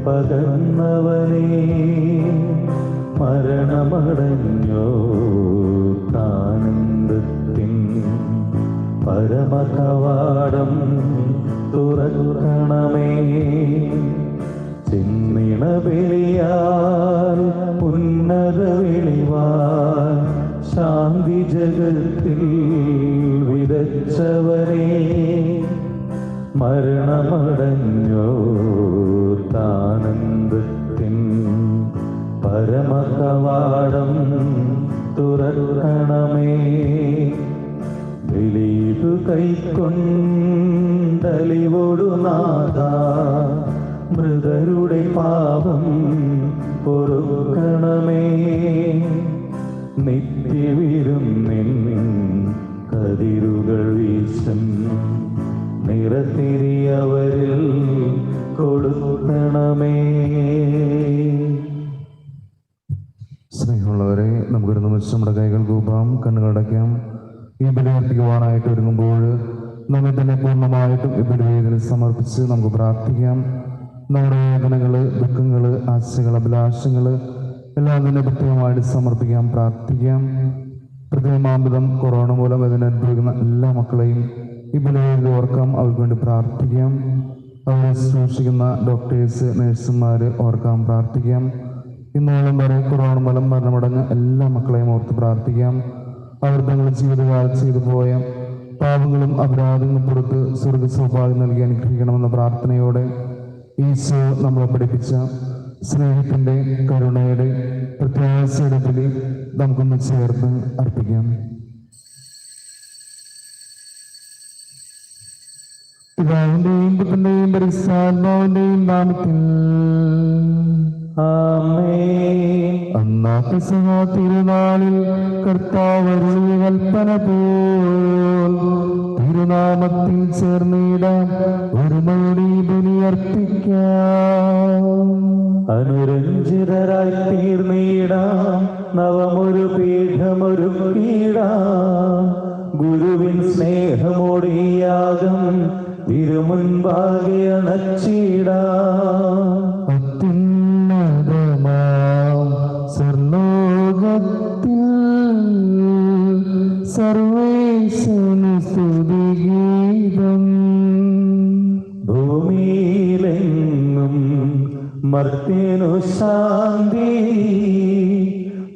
പകർന്നവനേ, മരണമടഞ്ഞോ താനന്ദത്തിൻ പരമകവാടം തുറക്കണമേ. ചിന്നിണ ബലിയാൽ ഉന്നത വെളിവാൻ ശാന്തി ജഗത്തിൽ വിതച്ചവരേ, മരണമടഞ്ഞോ താനന്ദത്തിൻ പരമകവാടം തുറക്കണമേ. ബലിയിതു കൈക്കൊണ്ടലിവോടു നാഥ, മൃതരുടെ പാപം പൊറുക്കണമേ. നിത്യവിരുന്നിൻ കതിരുകൾ വീശും നിറത്തിരി അവരിൽ കൊടുക്കണമേ. സ്നേഹമുള്ളവരെ, നമുക്കൊരു നിമിഷം നമ്മുടെ കൈകൾ കൂപ്പാം, കണ്ണുകളടയ്ക്കാം. ഈ ബലിയർപ്പിക്കുവാനായിട്ട് ഒരുങ്ങുമ്പോൾ നമ്മെ തന്നെ പൂർണ്ണമായിട്ടും ഈ ബലിവേദിയിൽ സമർപ്പിച്ച് നമുക്ക് പ്രാർത്ഥിക്കാം. നമ്മുടെ വേദനകൾ, ദുഃഖങ്ങൾ, ആശകൾ, അഭിലാഷങ്ങൾ എല്ലാം തന്നെ പ്രത്യേകമായിട്ട് സമർപ്പിക്കാം, പ്രാർത്ഥിക്കാം. പ്രത്യേകമാംവിധം കൊറോണ മൂലം ഇതിനനുഭവിക്കുന്ന എല്ലാ മക്കളെയും ഈ ബലിവേദിയിൽ ഓർക്കാം, അവർക്ക് വേണ്ടി പ്രാർത്ഥിക്കാം. അവരെ സൂക്ഷിക്കുന്ന ഡോക്ടേഴ്സ്, നഴ്സുമാർ ഓർക്കാം, പ്രാർത്ഥിക്കാം. ഇന്നോളം വരെ കൊറോണ മൂലം മരണമടഞ്ഞ എല്ലാ മക്കളെയും ഓർത്ത് പ്രാർത്ഥിക്കാം. അവർ തങ്ങളുടെ ജീവിതകാലത്ത് ചെയ്തു പോയ പാപങ്ങളും അപരാധങ്ങളും പുറത്ത് സ്വർഗ സൗഭാഗ്യം നൽകി അനുഗ്രഹിക്കണമെന്ന പ്രാർത്ഥനയോടെ ഈശോ നമ്മളെ പഠിപ്പിച്ച സ്നേഹത്തിൻ്റെ, കരുണയുടെ, പ്രത്യാശയുടെ ബലി നമുക്കൊന്ന് ചേർത്ത് അർപ്പിക്കാം. പിതാവിന്റെയും പുത്രന്റെയും പരിശുദ്ധാത്മാവിന്റെയും നാമത്തിൽ ആമേൻ. അന്നാ തിരുനാളിൽ കർത്താവ് കൽപ്പന പോൽ തിരുനാമത്തിൽ ചേർന്നിടാൻ ഒരുമയോടെ ബലിയർപ്പിക്കാം. അനുരഞ്ജിതരായി തീർന്നിടാം, നവമൊരു പീഠമൊരുക്കിടാം. ഗുരുവിൻ സ്നേഹമോടിയാകും തിരുമുൻപാകെ അണച്ചിടാം. അത്യുന്നതമാം സർലോകത്തിൽ സർവേശനു സ്തുതിഗീതം. ഭൂമിയിലെങ്ങും മർത്യനു ശാന്തി,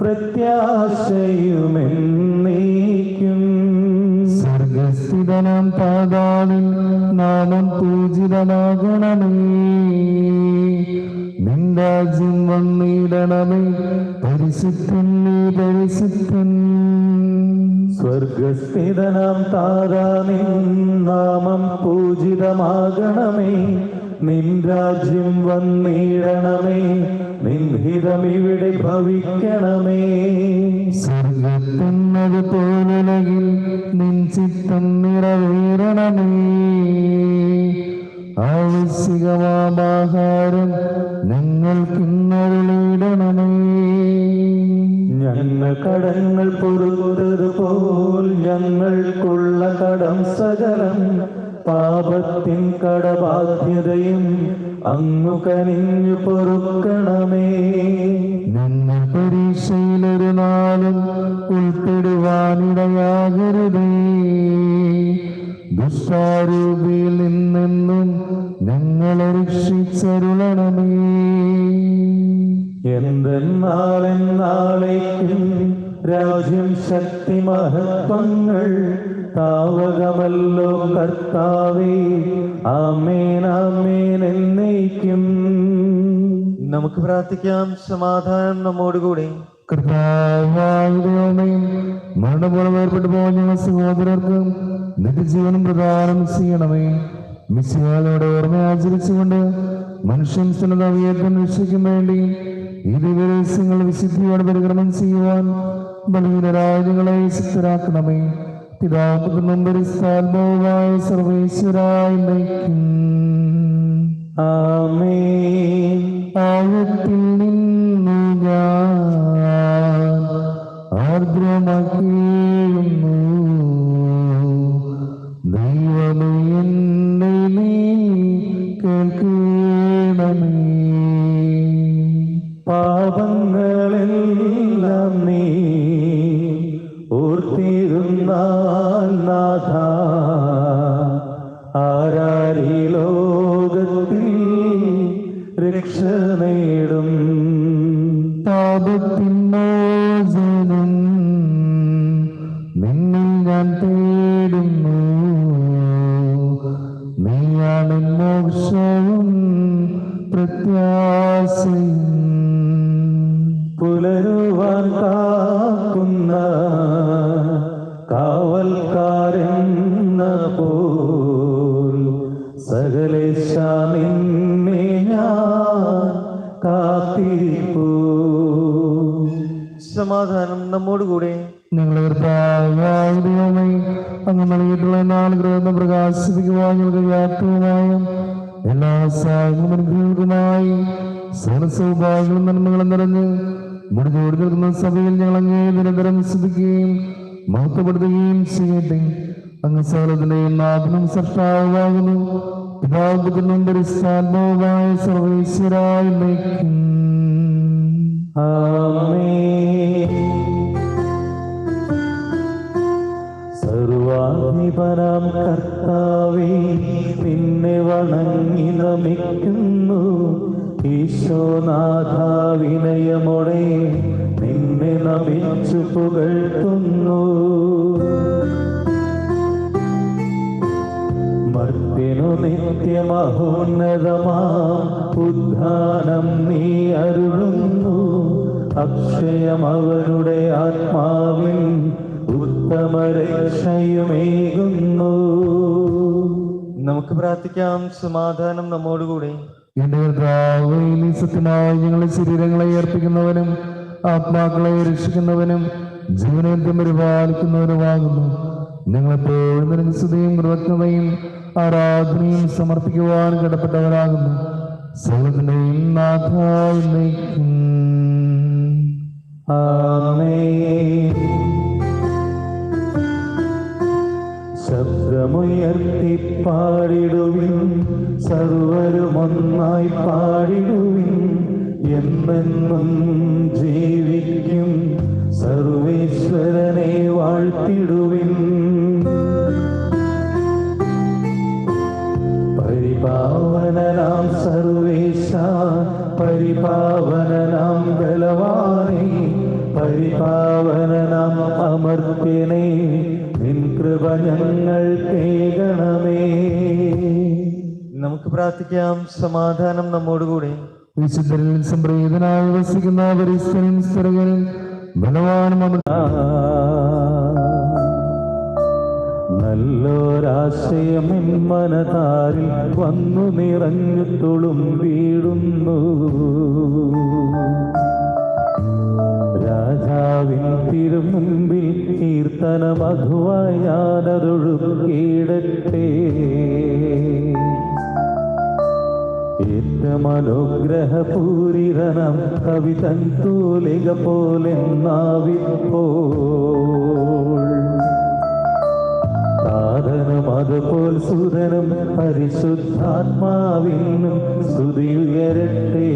പ്രത്യാശയുമെന്നേക്കും. സ്വർഗസ്ഥിതനാം താതാവിൻ നാമം പൂജിതമാകണമേ. നിൻ രാജ്യം വന്നിടണമേ. പരിശുദ്ധൻ നീ പരിശുദ്ധൻ. സ്വർഗസ്ഥിതനാം താരാ, നിൻ നാമം പൂജിതമാകണമേ. നിൻ രാജ്യം വന്നിടണമേ. നിൻ ഹിതമിവിടെ ഭവിക്കണമേ. സ്വർഗത്തെന്നത് പോലുലകിൽ നിൻ ചിത്തം നിറവേറണമേ. ആവശ്യകമാഹാരം ഞങ്ങൾക്കിന്നരുളിടണമേ. ഞങ്ങൾ കടങ്ങൾ പൊറുത്തതുപോൽ ഞങ്ങൾക്കുള്ള കടം സകലം, പാപത്തിൻ കടബാധ്യതയും അങ്ങു കനിഞ്ഞു പൊറുക്കണമേ. ഞങ്ങൾ പരീക്ഷയിലൊരു നാളും ഉൾപ്പെടുവാനിടയാകരുതേ. ദുഷ്ടാരൂപിയിൽ നിന്നെന്നും ഞങ്ങളെ രക്ഷിച്ചരുളണമേ. എന്തെന്നാളെന്നാളേക്കും രാജ്യം, ശക്തി, മഹത്വങ്ങൾ താവകമല്ലോ കർത്താവേ. ആമേൻ ആമേൻ എന്നേക്കും. നമുക്ക് പ്രാർത്ഥിക്കാം. സമാധാനം നമ്മോടുകൂടി. കർത്താവായും മരണമൂലം ഏർപ്പെട്ടു പോയ ഞങ്ങൾ സഹോദരർക്ക് നിത്യജീവനം പ്രദാനം ചെയ്യണമേ. മിശിഹായുടെ ഓർമ്മ ആചരിച്ചുകൊണ്ട് മനുഷ്യൻ സ്ഥലതവിയേറ്റം രക്ഷിക്കും വേണ്ടി ഈ ദിവസങ്ങൾ വിശുദ്ധിയോടെ പരിക്രമം ചെയ്യുവാൻ ബലഹീനരായ ഞങ്ങളെ ശക്തരാക്കണമേ. പിതാവും പരിശുദ്ധാത്മാവുമായ സർവേശ്വരായി നയിക്കും. ആമേൻ. ആഴത്തിൽ നിന്നു ഞാൻ ആർദ്രമാക്കിയിരുന്നു. ദൈവമേ, എന്നെ നീ കേൾക്കണമേ. എല്ലാം നീ ഓർത്തിരുന്നാൽ നാഥ, ആരാരീ ലോകത്തിൽ രക്ഷ നേടും. പാപത്തിൻ മോചനം നിന്നിൽ ഞാൻ തേടുന്നു, നീയാണ് മോക്ഷവും പ്രത്യാശയും. പുലരുവാൻ കാക്കുന്ന കാവൽക്കാരെന്ന പോൽ സകലേശ നിന്നെ ഞാൻ കാത്തിരിപ്പൂ. സമാധാനം നമ്മോടുകൂടെ. ഞങ്ങളെ ദൈവമേ, അങ്ങ് നൽകിയിട്ടുള്ള നാളുകളൊന്ന് പ്രകാശിപ്പിക്കുവാൻ ഞങ്ങൾക്ക് വ്യാപ്തവുമായ എല്ലാ സാഹചര്യങ്ങൾക്കുമായി സൗഭാഗ്യങ്ങളും നന്മകളും നിറഞ്ഞ് മുടിചോടി നിൽക്കുന്ന സഭയിൽ ഞങ്ങൾ അങ്ങേ നിരന്തരം സ്തുതിക്കുകയും മഹത്വപ്പെടുത്തുകയും ചെയ്യട്ടെ. അങ്ങ് സകലത്തിന്റെയും നാഥനും സൃഷ്ടാവുമാകുന്നു. പിതാവും പരിശുദ്ധാത്മാവുമായ സർവ്വേശ്വരായി നയിക്കും. ആമേൻ. സർവാധിപനാം കർത്താവേ, നിന്നെ വണങ്ങി നമിക്കുന്നു. ഈശോനാഥ, വിനയമോടെ നിന്നെ നമിച്ചു പുകഴ്ത്തുന്നു. മർത്യനു നിത്യമഹോന്നതമാം ഉദ്ധാനം നീ അരുളുന്നു. അക്ഷയം അവരുടെ ആത്മാവിൽ ഉത്തമ രക്ഷയുമേകുന്നു. നമുക്ക് പ്രാർത്ഥിക്കാം. സമാധാനം നമ്മോടുകൂടെ. എന്റെ കർത്താവേ, നീ സത്യമായി ഞങ്ങളുടെ ശരീരങ്ങളെ അർപ്പിക്കുന്നവനും ആത്മാക്കളെ രക്ഷിക്കുന്നവനും ജീവനേറ്റം പരിപാലിക്കുന്നവനുമാകുന്നു. ഞങ്ങളെപ്പോഴും നിനക്ക് സ്തുതിയും കൃതജ്ഞതയും ആരാധനയും സമർപ്പിക്കുവാൻ കടപ്പെട്ടവരാകുന്നു. സകലത്തിന്റെയും നാഥായി നയിക്കും. ആമേൻ. ശബ്ദമുയർത്തി പാടിടുവിൻ, സർവരുമൊന്നായി പാടിടുവിൻ. എന്നെന്നും ജീവിക്കും സർവേശ്വരനെ വാഴ്ത്തിടുവിൻ. പരിപാവനനാം സർവേശ, പരിപാവനനാം ബലവാനേ, പരിപാവനനാം അമർത്യനേ, നിൻ കൃപ ഞങ്ങൾ കേൾക്കണമേ. നമുക്ക് പ്രാർത്ഥിക്കാം. സമാധാനം നമ്മോടുകൂടെ. വിശുദ്ധരിൽ സംപ്രീതനായി വസിക്കുന്ന പരിസ്ഥനും സ്ഥിരകനും ബലവാനും നല്ലൊരാശയം എൻ മനതാരിൽ വന്നു നിറഞ്ഞു തുളുമ്പിടുന്നു. രാജാവിൻ തിരുമുമ്പിൽ കീർത്തന മധുവായി ഞാനതൊഴുകിയിടട്ടെ. ഏറ്റമനുഗ്രഹപൂരിതനം കവി തൻ തൂലിക പോലെന്നാവിപ്പോൾ താതനും അതുപോൽ സുതനും പരിശുദ്ധാത്മാവിനും സ്തുതിയുയരട്ടെ.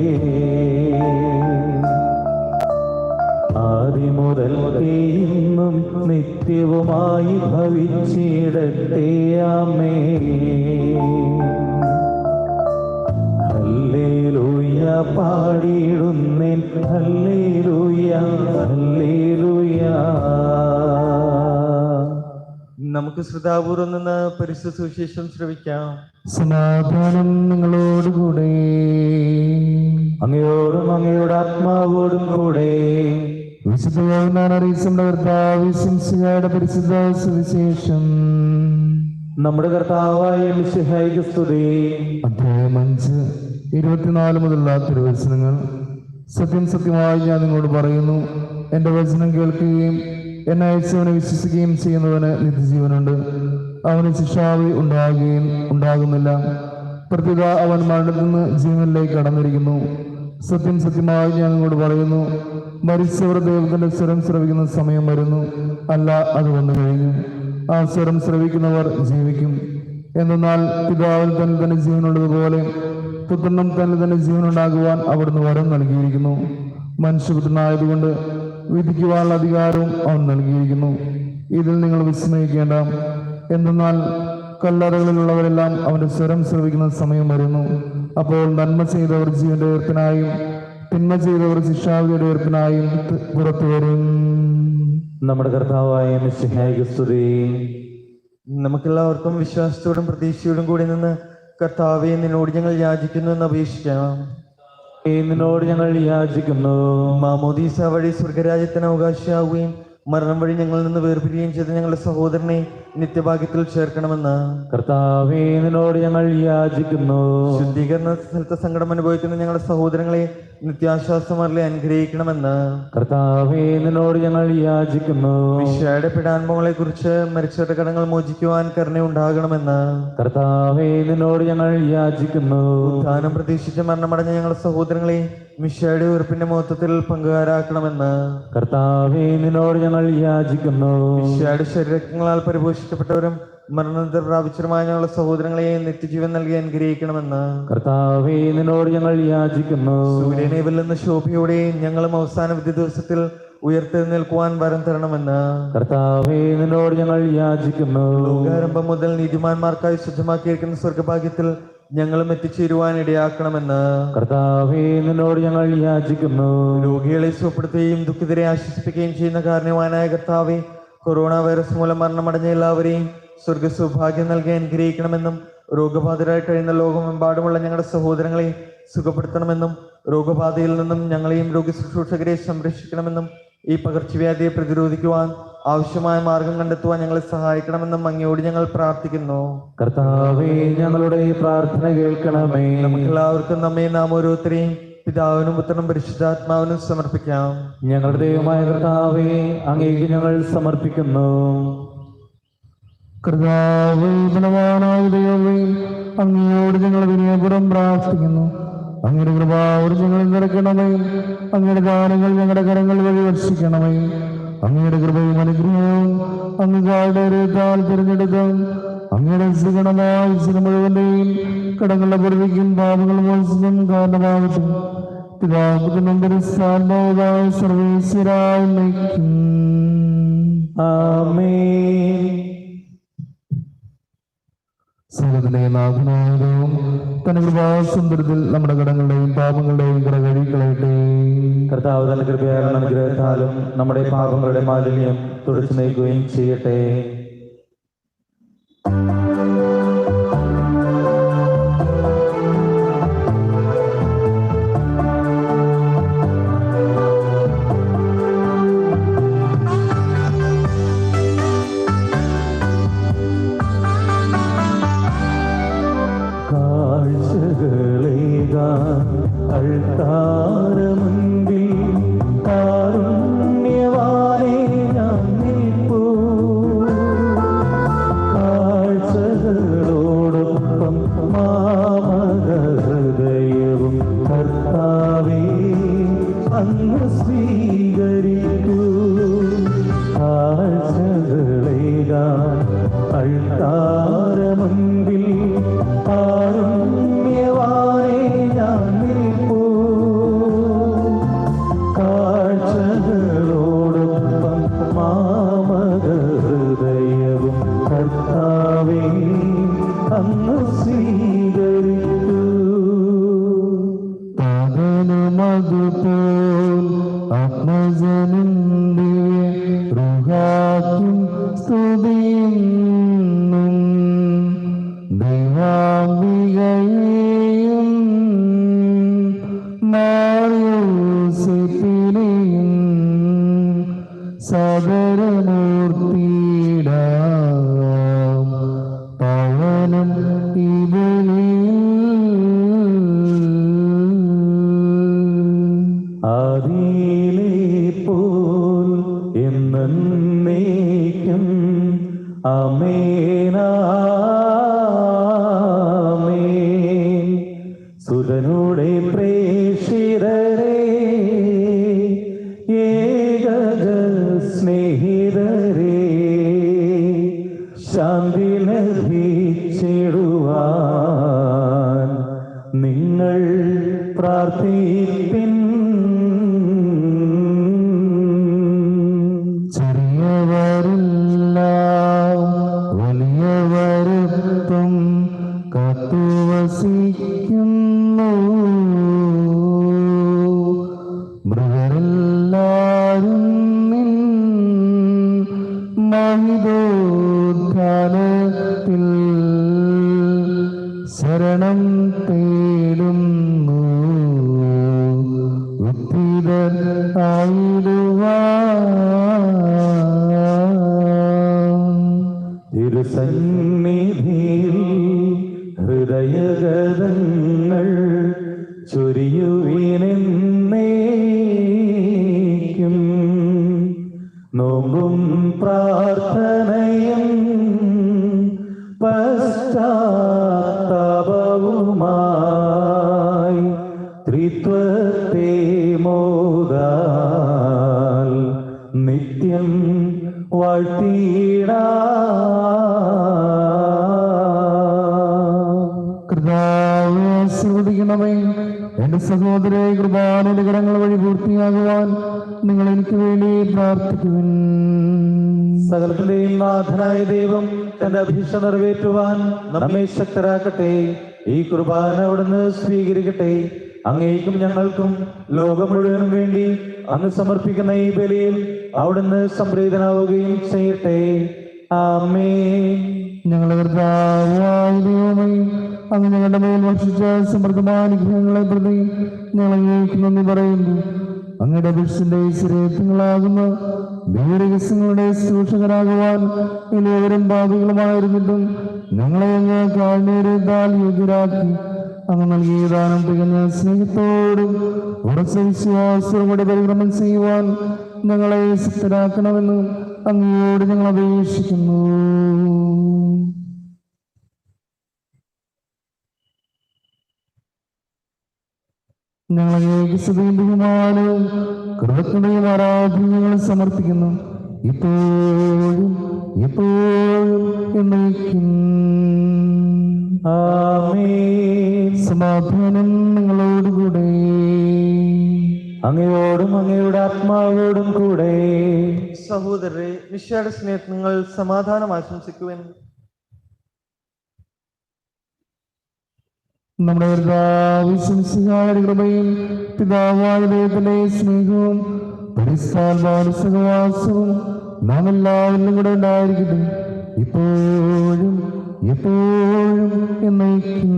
ആദിമുതൽക്കേ ഇന്നും നിത്യവുമായി ഭവിച്ചിടട്ടെ. ആമേൻ. ഹല്ലേലൂയ പാടിയിടുന്നേൻ, ഹല്ലേലൂയ ഹല്ലേലൂയ. നമുക്ക് ശ്രദ്ധാപൂർവം നിന്ന് പരിശുദ്ധ സുവിശേഷം ശ്രവിക്കാം. സമാധാനം നിങ്ങളോടുകൂടെ. അങ്ങയോടും അങ്ങയുടെ ആത്മാവോടും കൂടെ. വിശുദ്ധ യോഹന്നാൻ അറിയിച്ച കർത്താവിന്റെ പരിശുദ്ധ സുവിശേഷം. നമ്മുടെ കർത്താവായ മിശിഹായ്ക്ക് സ്തുതി. അധ്യായം 5 24 മുതലുള്ള തിരുവചനങ്ങൾ. സത്യം സത്യമായി ഞാൻ നിങ്ങളോട് പറയുന്നു, എന്റെ വചനം കേൾക്കുകയും എന്നെ അയച്ചവനെ വിശ്വസിക്കുകയും ചെയ്യുന്നവന് നിത്യജീവനുണ്ട്. അവന് ശിക്ഷാവധി ഉണ്ടാകുന്നില്ല. പ്രത്യുത അവൻ മരണത്തിൽ നിന്ന് ജീവനിലേക്ക് കടന്നിരിക്കുന്നു. സത്യം സത്യമായി ഞാൻ നിങ്ങളോട് പറയുന്നു, മരിച്ചവർ ദൈവത്തിന്റെ സ്വരം ശ്രവിക്കുന്ന സമയം വരുന്നു, അല്ല അത് വന്നു കഴിഞ്ഞു. ആ സ്വരം ശ്രവിക്കുന്നവർ ജീവിക്കും. എന്നാൽ പിതാവിൽ തന്നെ ജീവനുള്ളതുപോലെ പുത്രനും തന്നെ ജീവനുണ്ടാകുവാൻ അവിടുന്ന് വരം നൽകിയിരിക്കുന്നു. മനുഷ്യപുത്രനായതുകൊണ്ട് വിധിക്കുവാനുള്ള അധികാരവും അവൻ നൽകിയിരിക്കുന്നു. ഇതിൽ നിങ്ങൾ വിസ്മയിക്കേണ്ട. എന്തെന്നാൽ കല്ലറകളിലുള്ളവരെല്ലാം അവന്റെ സ്വരം ശ്രവിക്കുന്ന സമയം വരുന്നു. അപ്പോൾ നന്മ ചെയ്തവർ ജീവന്റെ ഉയർപ്പിനായും തിന്മ ചെയ്തവർ ശിക്ഷാവിധിയുടെ ഉയർപ്പിനായും പുറത്തു വരും. നമ്മുടെ കർത്താവായ മിശിഹായ്ക്ക് സ്തുതി. നമുക്കെല്ലാവർക്കും വിശ്വാസത്തോടും പ്രതീക്ഷയോടും കൂടി നിന്ന് കർത്താവെ നിന്നോട് ഞങ്ങൾ യാചിക്കുന്നു എന്ന് അപേക്ഷിക്കാം. നിന്നോട് ഞങ്ങൾ യാചിക്കുന്നു. മാമോദീസ വഴി സ്വർഗരാജ്യത്തിന് അവകാശിയാവുകയും മരണം വഴി ഞങ്ങളിൽ നിന്ന് വേർപിരിയുകയും ചെയ്ത ഞങ്ങളുടെ സഹോദരനെ നിത്യഭാഗ്യത്തിൽ ചേർക്കണമെന്ന് കർത്താവേ നിന്നോട് ഞങ്ങൾ യാചിക്കുന്നു. ശുദ്ധീകരണ സ്ഥലത്തെ സങ്കടം അനുഭവിക്കുന്ന ഞങ്ങളുടെ സഹോദരങ്ങളെ നിത്യാശ്വാസമാരിലെ അനുഗ്രഹിക്കണമെന്ന് കർത്താവേ നിന്നോട് ഞങ്ങൾ യാചിക്കുന്നു. മിശിഹായുടെ പീഡാനുഭവങ്ങളെ കുറിച്ച് മരിച്ചവരുടെ കടങ്ങൾ മോചിക്കുവാൻ കരുണയുണ്ടാകണമെന്ന് കർത്താവേ നിന്നോട് ഞങ്ങൾ യാചിക്കുന്നു. ഉത്ഥാനം പ്രതീക്ഷിച്ച് മരണമടഞ്ഞ ഞങ്ങളുടെ സഹോദരങ്ങളെ മിശിഹായുടെ ഉറപ്പിന്റെ മഹത്വത്തിൽ പങ്കുകാരാക്കണമെന്ന് കർത്താവേ നിന്നോട് ഞങ്ങൾ യാചിക്കുന്നു. മിശിഹായുടെ ശരീരങ്ങളാൽ പരിപോഷിക്കപ്പെട്ടവരും മരണത്തിൽ പ്രാപിച്ചവരുമായ ഞങ്ങളുടെ സഹോദരങ്ങളെ നിത്യജീവൻ നൽകി അനുഗ്രഹിക്കണമെന്ന് കർത്താവേ നിന്നോട് ഞങ്ങൾ യാചിക്കുന്നു. സൂര്യനെ വെല്ലുന്ന ശോഭയോടെ ഞങ്ങളും അവസാന വിധി ദിവസത്തിൽ ഉയർത്തെഴുന്നേൽക്കുവാൻ വരം തരണമെന്ന് കർത്താവേ നിന്നോട് ഞങ്ങൾ യാചിക്കുന്നു. ലോകാരംഭം മുതൽ നീതിമാന്മാർക്കായി ശുദ്ധമാക്കിയിരിക്കുന്ന സ്വർഗഭാഗ്യത്തിൽ ഞങ്ങളും എത്തിച്ചേരുവാൻ ഇടയാക്കണമെന്ന് കർത്താവേ നിന്നോട് ഞങ്ങൾ യാചിക്കുന്നു. രോഗികളെ സുഖപ്പെടുത്തുകയും ദുഃഖിതരെ ആശ്വസിപ്പിക്കുകയും ചെയ്യുന്ന കാരുണ്യവാനായ കർത്താവേ, കൊറോണ വൈറസ് മൂലം മരണമടഞ്ഞ എല്ലാവരെയും സ്വർഗ സൗഭാഗ്യം നൽകി അനുഗ്രഹിക്കണമെന്നും രോഗബാധിതരായി കഴിയുന്ന ലോകമെമ്പാടുമുള്ള ഞങ്ങളുടെ സഹോദരങ്ങളെ സുഖപ്പെടുത്തണമെന്നും രോഗബാധയിൽ നിന്നും ഞങ്ങളെയും രോഗി ശുശ്രൂഷകരെ സംരക്ഷിക്കണമെന്നും ഈ പകർച്ചവ്യാധിയെ പ്രതിരോധിക്കുവാൻ ആവശ്യമായ മാർഗം കണ്ടെത്തുവാൻ ഞങ്ങളെ സഹായിക്കണമെന്നും അങ്ങയോട് ഞങ്ങൾ പ്രാർത്ഥിക്കുന്നു. കർത്താവേ ഞങ്ങളുടെ ഈ പ്രാർത്ഥന കേൾക്കണമേ. നമുക്കെല്ലാവർക്കും നമ്മെ നാം ഓരോരുത്തരെയും പിതാവിനും പുത്രനും പരിശുദ്ധാത്മാവിനും സമർപ്പിക്കാം. ഞങ്ങളുടെ ദൈവമായ കർത്താവേ അങ്ങേക്ക് ഞങ്ങൾ സമർപ്പിക്കുന്നു. കർത്താവേ ബലവാനായ ദൈവമേ, അങ്ങയോട് ഞങ്ങൾ വിനയപുരം പ്രാർത്ഥിക്കുന്നു. അങ്ങയുടെ കൃപാവർ ഞങ്ങൾ നിറയ്ക്കണമേ. അങ്ങയുടെ ദാനങ്ങൾ ഞങ്ങളുടെ കരങ്ങൾ വഴി വർഷിക്കണമേ. അങ്ങയുടെ കൃപയും അനുഗ്രഹവും അങ്ങയുടെ തിരഞ്ഞെടുത്തും അങ്ങയുടെ ശ്രീഗണമായ മുഴുവന്റെയും കടങ്ങളുടെ പൊറുതിക്കും പാപങ്ങൾ മോചനം കാരണമാകട്ടെ. പിതാവിനും പരിശുദ്ധാത്മാവുമായ സർവ്വേശ്വരായ നയിക്കും. ആമേൻ. സ്വർഗ്ഗത്തിലെ നാഥനായതും തന്റെ കൃപാസുന്ദരത്തിൽ നമ്മുടെ കടങ്ങളുടെയും പാപങ്ങളുടെയും കരകഴികളയട്ടെ. കർത്താവ് തന്റെ കൃപയാലും അനുഗ്രഹത്താലും നമ്മുടെ പാപങ്ങളുടെ മാലിന്യം തുടച്ചു നീക്കുകയും ചെയ്യട്ടെ. അൾത്താരമുൻപിൽ കാരുണ്യവാനേ ഞാൻ നിൽപ്പൂ. കാഴ്ചകളോടൊപ്പം മാമകഹൃദയവും കർത്താവേ അങ്ങ് സ്വീകരിക്കൂ. കാഴ്ചകളേകാൻ അൾത്താരമുൻപിൽ കാരുണ്യവാനേ ഞാൻ നിൽപ്പൂ. കാഴ്ചകളോടൊപ്പം മാമകഹൃദയവും കർത്താവേ അങ്ങ് സ്വീകരിക്കൂ. പകലുമതുപോൽ ആത്മജനന്റെ റുഹാക്കും സ്തുതിയെന്നും ദൈവാംബികയെയും മാറിയോസെപ്പിനെയും സദരമൂർത്തിയിടാം പവനം ആദിയിലെ പോൽ എന്നേക്കും ആമേൻ. സുതനുടെ പ്രേഷിതരേ, ഏകജ സ്നേഹിതരേ, ശാന്തി ലഭിച്ചിടുവാൻ നിങ്ങൾ പ്രാർത്ഥിപ്പിൻ. ദയഗതങ്ങൾ ചൊരിയുവിനെന്നേക്കും. നോമ്പും പ്രാർത്ഥനയും പശ്ചാത്താപവുമായി ത്രിത്വത്തെ മോദാൽ നിത്യം വാഴ്ത്തിയിടാം. കർത്താവേ, ആശീർവദിക്കണമേ. എന്റെ സഹോദര കുർബാനയുടെ കരങ്ങൾ വഴി പൂർത്തിയാകുവാൻ നിങ്ങൾ എനിക്ക് വേണ്ടി പ്രാർത്ഥിക്കുവിൻ. സകലത്തിന്റെയും നാഥനായ ദൈവം തന്റെ അഭീഷ്ട നിറവേറ്റുവാൻ നമ്മെ ശക്തരാക്കട്ടെ. ഈ കുർബാന അവിടുന്ന് സ്വീകരിക്കട്ടെ. അങ്ങേക്കും ഞങ്ങൾക്കും ലോകം മുഴുവനും വേണ്ടി അങ്ങ് സമർപ്പിക്കുന്ന ഈ ബലിയിൽ അവിടുന്ന് സംപ്രീതനാവുകയും ചെയ്യട്ടെ. ആമേൻ. ഞങ്ങളുടെ കർത്താവായ ദൈവമേ, അങ്ങ് ഞങ്ങളുടെ മേൽ വർഷിച്ച സമൃദ്ധമായ അനുഗ്രഹങ്ങളെ പ്രതി ഞങ്ങൾ അങ്ങേക്ക് നന്ദി പറയുന്നു. അങ്ങയുടെ അഭിഷന്റെ ശരീരങ്ങളാകുന്ന ദൈവരഹസ്യങ്ങളുടെ ശുശ്രൂഷകരാകുവാൻ എല്ലാവരും പാപികളുമായിരുന്നിട്ടും ഞങ്ങളെ അങ്ങ് കാഴ്ചയേറിയതാൽ യോഗ്യരാക്കി. അങ്ങ് നൽകിയ ദാനം തികഞ്ഞ സ്നേഹത്തോടും ഉറച്ച വിശ്വാസത്തോടെ പരിക്രമം ചെയ്യുവാൻ ഞങ്ങളെ ശക്തരാക്കണമെന്ന് അങ്ങയോട് ഞങ്ങൾ അപേക്ഷിക്കുന്നു. ഞങ്ങളെ സ്തുതിയും ബഹുമാനവും കൃതജ്ഞതയും ആരാധനയും സമർപ്പിക്കുന്നു, ഇപ്പോഴും എപ്പോഴും എന്നേക്കും. ആമേൻ. സമാധാനം നിങ്ങളോടുകൂടെ. അങ്ങയോടും അങ്ങയുടെ ആത്മാവോടും കൂടെ. സഹോദരരെ, മിശിഹായുടെ സ്നേഹത്തിൽ നിങ്ങൾ സമാധാനം ആശംസിക്കുവാൻ. നമ്മുടെ കർത്താവിന്റെ കൃപയും പിതാവായ ദൈവത്തിന്റെ സ്നേഹവും പരിശുദ്ധാത്മാവിന്റെ സഹവാസവും നാം എല്ലാവരിലും കൂടെ ഉണ്ടായിരിക്കട്ടെ, ഇപ്പോഴും എപ്പോഴും എന്നേക്കും.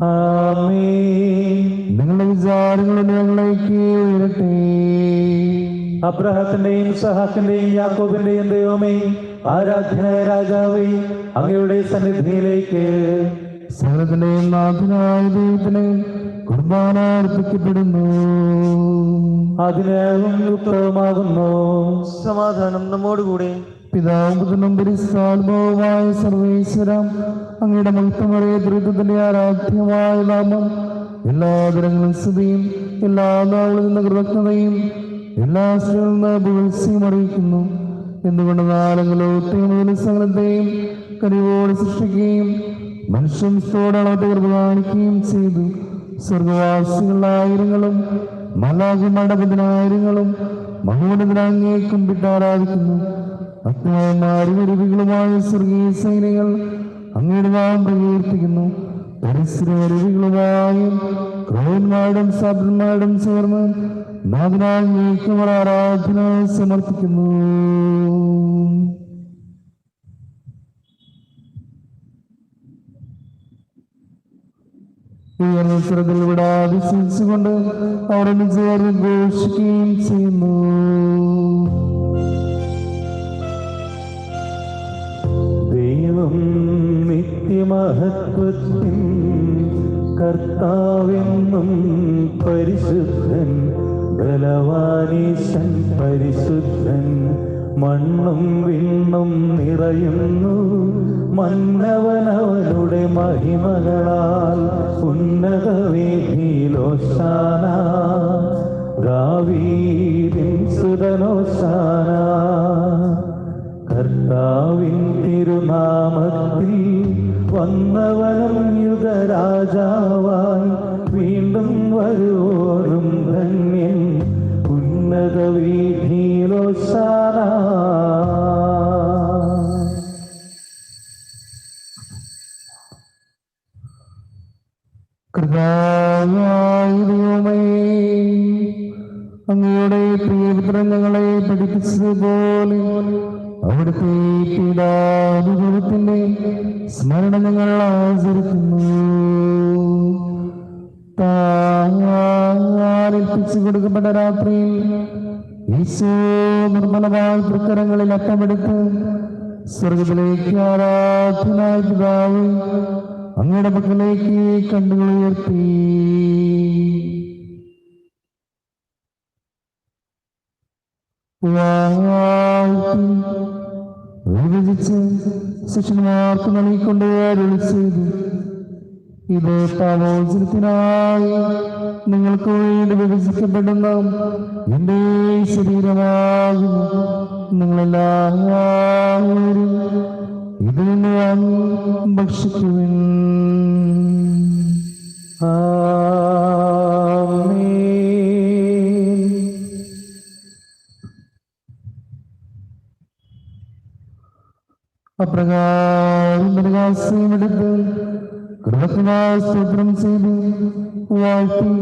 ആമേൻ. നിങ്ങളുടെ വിചാരങ്ങളുടെ ഞങ്ങളിലേക്ക് ഉയരട്ടെ. അബ്രഹാത്തിന്റെയും ഇസ്ഹാക്കിന്റെയും യാക്കോബിന്റെയും ദൈവമേ, ആരാധ്യനായ രാജാവേ, അങ്ങയുടെ സന്നിധിയിലേക്ക് സകലത്തിന്റെയും നാഥനായ ദൈവത്തിന് കുർബാന അർപ്പിക്കപ്പെടുന്നു. അതിനേവും യുക്തവുമാകുന്നു. സമാധാനം നമ്മോടുകൂടെ. പിതാവും പുത്രനും പരിശുദ്ധാത്മാവുമായ സർവേശ്വരം, അങ്ങയുടെ മഹത്വമേറിയ ദുരിതത്തിന്റെ ആരാധ്യമായ നാമം എല്ലാ തരങ്ങളും സ്തുതിയും എല്ലാ നാളുകളിൽ നിന്ന് കൃതജ്ഞതയും എല്ലാ സ്ഥലങ്ങളിൽ നിന്ന് പുകഴ്ചയും അറിയിക്കുന്നു. എന്തുകൊണ്ട് നാലങ്ങളോത്തെയും സകലത്തെയും കനിവോട് സൃഷ്ടിക്കുകയും മനുഷ്യത്തോടളത്തെ കൃപ കാണിക്കുകയും ചെയ്തു. സ്വർഗവാസികളായിരങ്ങളും മലാഖമാരുടെ പതിനായിരങ്ങളും മഹോന്നതനാങ്ങേ കുമ്പിട്ട് ആരാധിക്കുന്നു. അജ്ഞായന്മാരും അരുവികളുമായ സ്വർഗീയ സൈന്യങ്ങൾ അങ്ങയുടെ നാമം പ്രകീർത്തിക്കുന്നു. പരിസരരുവികളുമായും ക്രൗന്മാരുടെയും സാധന്മാരുടെയും ചേർന്ന് നാഥനാങ്ങേക്ക് ആരാധന സമർപ്പിക്കുന്നു. ഉയർന്ന സ്വരത്തിൽ വിടാതെ സ്നേഹിച്ചുകൊണ്ട് അവിടെ ചേർന്ന് ഘോഷിക്കുകയും ചെയ്യുന്നു. ദൈവം നിത്യമഹത്വത്തിൻ കർത്താവെന്നും പരിശുദ്ധൻ, ബലവാനീശൻ പരിശുദ്ധൻ. മണ്ണും വിണ്ണും നിറയുന്നു മന്നവനവനുടെ മഹിമകളാൽ. ഉന്നത വീഥിയിലോശാന, ദാവീദിൻ സുതനോശാന. കർത്താവിൻ തിരുനാമത്തിൽ വന്നവനും യുഗരാജാവായി വീണ്ടും വരുവോരും ധന്യൻ. ഉന്നത വീഥിയിലോശാന. കർത്താവായ ദൈവമേ, അങ്ങയുടെ പ്രിയപുത്രൻ ഞങ്ങളെ പഠിപ്പിച്ചതുപോലെ അവിടുത്തെ പീഡാനുഭവത്തിന്റെ സ്മരണ ഞങ്ങൾ ആചരിക്കുന്നു. ഏൽപ്പിച്ചു കൊടുക്കപ്പെട്ട രാത്രിയിൽ ഈശോ നിർമ്മലമായ തൃക്കരങ്ങളിൽ അറ്റമെടുത്ത് സ്വർഗത്തിലേക്ക് ആരാധനായ പിതാവ് അങ്ങയുടെ പക്കലേക്ക് കണ്ണുകൾ ഉയർത്തി വിഭജിച്ച് ശിഷ്യന്മാർക്ക് നൽകിക്കൊണ്ട് അരുളി ചെയ്തു, ഇത് പാപോചനത്തിനായി നിങ്ങൾക്ക് വേണ്ടി വിഭജിക്കപ്പെടുന്ന എന്റെ ശരീരമാകുന്നു. നിങ്ങളെല്ലാവരും ഇതിൽ നിന്ന് വാങ്ങി ഭക്ഷിക്കുവിൻ. അപ്രകാരം പ്രകാശമെടുത്ത് സ്തോത്രം ചെയ്ത് വാഴ്ത്തി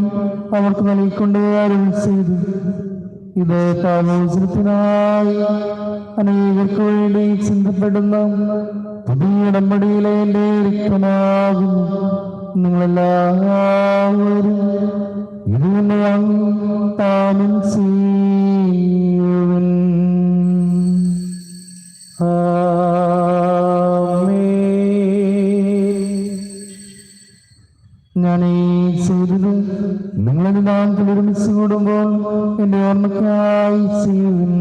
അവർക്ക് നൽകിക്കൊണ്ട് അരുളി ചെയ്തു, ഇത് പാപോചനത്തിനായി അനേകർക്ക് വേണ്ടി ചിന്തപ്പെടുന്ന പുതിയ ഉടമ്പടിയിലെ എന്റെ രക്തമാകുന്നു. നിങ്ങളെല്ലാവരും ഇതിൽ നിന്ന് വാങ്ങി പാനം ചെയ്യുവിൻ. ഞാൻ ഈ ചെയ്തത് നിങ്ങളെ നാട്ടിൽ ഒരുമിച്ച് കൂടുമ്പോൾ എന്റെ ഓർമ്മയ്ക്കായി ചെയ്യുവിൻ.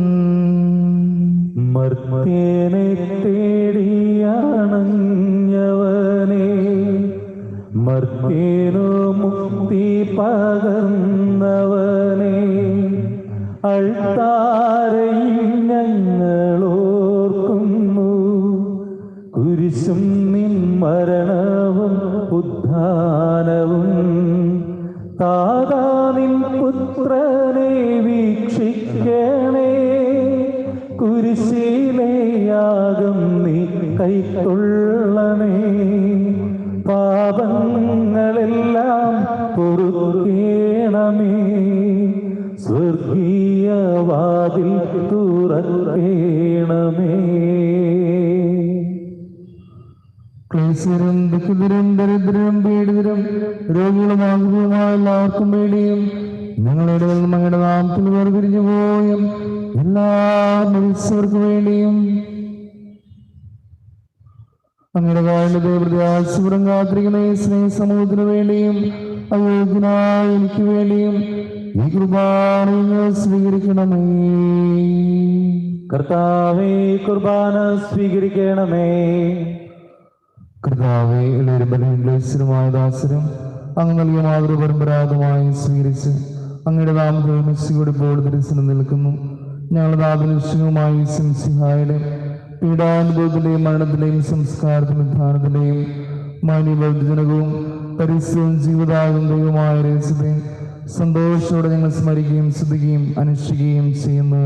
മർത്യനെ തേടിയാണഞ്ഞവനെ, മർത്യനു മുക്തി പകർന്നവനെ, അൾത്താരയിൽ ഞങ്ങളോർക്കുന്നു. കുരിശും നിൻ മരണവും ഉദ്ധാനവും, താതാ നിൻ പുത്രനെ വീക്ഷിക്കണേ. കുരിശിലെ യാഗം നീ കൈക്കൊള്ളണേ. പാപങ്ങളെല്ലാം പൊറുക്കേണമേ. സ്വർഗീയ വാതിൽ തുറക്കേണമേ. ക്ലേശരും ദുഃഖിതരും ദരിദ്രരും പീഡിതരും രോഗികളുമാകുമായ എല്ലാവർക്കും വേണ്ടിയും ഞങ്ങളുടെ അങ്ങയുടെ നാമത്തിൽ വേർപിരിഞ്ഞു പോയും എല്ലാ മനുഷ്യർക്ക് വേണ്ടിയും അങ്ങയുടെ കാലിന്റെ പ്രത്യാശപുരം കാത്തിരിക്കുന്ന ഈ സ്നേഹ സമൂഹത്തിന് വേണ്ടിയും അയോഗ്യനായ എനിക്ക് വേണ്ടിയും ഈ കുർബാന സ്വീകരിക്കണമേ. കർത്താവേ, കുർബാന സ്വീകരിക്കണമേ. കർത്താവേ, എല്ലാവരും ബലഹീനമായ ദാസരും അങ്ങ് നൽകിയ മാതൃപരമ്പരാഗതമായി സ്വീകരിച്ച് അങ്ങയുടെ നാമത്തിൽ മെസ്സിയോടിപ്പോൾ ദർശനം നിൽക്കുന്നു. ഞങ്ങളുടെ ആദർശവുമായി സിംസിഹായുടെ പീഡാനുഭവത്തിന്റെയും മരണത്തിന്റെയും സംസ്കാരത്തിനും ഉത്ഥാനത്തിന്റെയും മാന്യബൗദ്ധജനകവും പരിസ്ഥിതിയും ജീവിതാകും ദൈവമായ രഹസ്യത്തെ സന്തോഷത്തോടെ ഞങ്ങൾ സ്മരിക്കുകയും ശ്രദ്ധിക്കുകയും അനുഷ്ഠിക്കുകയും ചെയ്യുന്നു.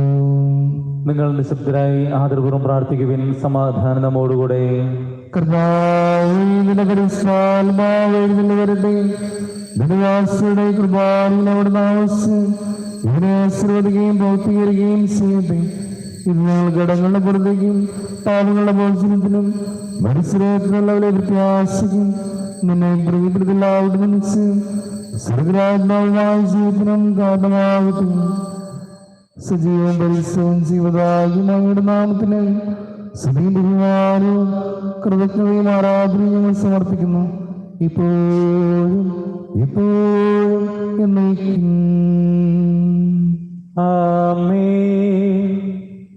നിങ്ങൾ നിശബ്ദരായി ആദരപൂർവ്വം പ്രാർത്ഥിക്കുവിൻ. സമാധാനം നമ്മോടുകൂടെ. വരട്ടെ കൃപാലിൽ അവിടുന്ന് ആവശ്യം ഇതിനെ ആശീർവദിക്കുകയും പ്രവർത്തിക്കുകയും ചെയ്യട്ടെ. ഇത് ഞങ്ങൾ ഘടങ്ങളുടെ പുറത്തേക്കും പാപങ്ങളുടെ മോചനത്തിനും മത്സരത്തിനുള്ളവരെ പ്രത്യാശിക്കും. നിന്നെ പ്രിയപ്പെടുത്തില്ലാവുന്ന നിശ്ചയം സ്വർഗരാജ്ഞാവുമായ ജീവിതത്തിനും കാരണമാകട്ടെ. സജീവവും പരിസ്ഥവും ജീവതായും അങ്ങയുടെ നാമത്തിന് സ്തുതിയും ബഹുമാനവും കൃതജ്ഞതയും ആരാധനയും ഞങ്ങൾ സമർപ്പിക്കുന്നു, ഇപ്പോഴും എപ്പോഴും എന്നേക്കും. ആമേൻ.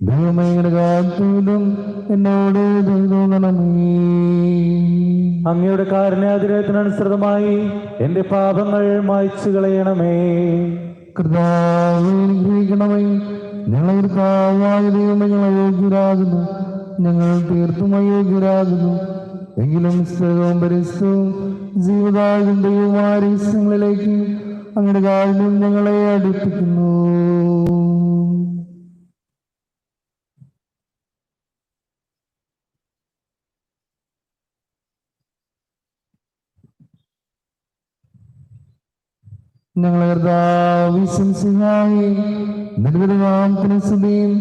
ദൈവമയുടെ കാലത്തും എന്നോട് തോന്നണമേ. അങ്ങയുടെ കാരുണ്യാതിരേയത്തിനനുസൃതമായി എന്റെ പാപങ്ങൾ മായ്ച്ചു കളയണമേ. കർത്താവേ, അനുഗ്രഹിക്കണമേ. ഞങ്ങളൊരു കാവായ ദൈവമേ, ഞങ്ങൾ അയോഗ്യരാകുന്നു, ഞങ്ങൾ തീർത്തും അയോഗ്യരാകുന്നു. എങ്കിലും സ്ഥലവും പരിസ്ഥവും ജീവിതാകും ദൈവമായ രഹസ്യങ്ങളിലേക്ക് അങ്ങയുടെ കാരുണ്യം ഞങ്ങളെ അടുപ്പിക്കുന്നു. ഞങ്ങളെ നിർവിധനാമത്തിന് സ്തുതിയും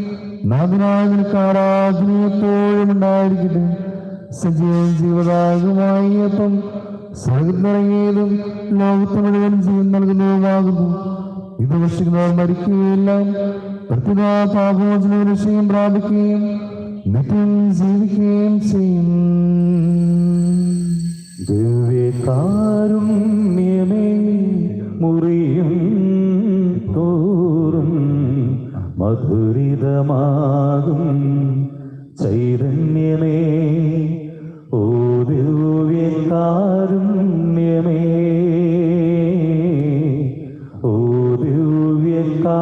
നാഥനാഥനക്ക് ആരാധനയും എപ്പോഴും ഉണ്ടായിരിക്കട്ടെ. സജീവം ജീവദായകമായി അപ്പം സ്വർഗ്ഗത്തിലിറങ്ങിയതും ലോകത്ത് മുഴുവൻ ജീവൻ നൽകുന്നതുമാകുന്നു. ഇത് ഭക്ഷിക്കുന്നവർ മരിക്കുകയില്ല, പ്രത്യേക പാപമോചന രക്ഷയും പ്രാപിക്കുകയും നിത്യം ജീവിക്കുകയും ചെയ്യും. കാരുണ്യമേ മുറിയും തോറും മധുരിതമാകും ചൈതന്യമേ, ഓ ദിവ്യകാരുണ്യമേ, ഓ ദിവ്യകാരുണ്യമേ,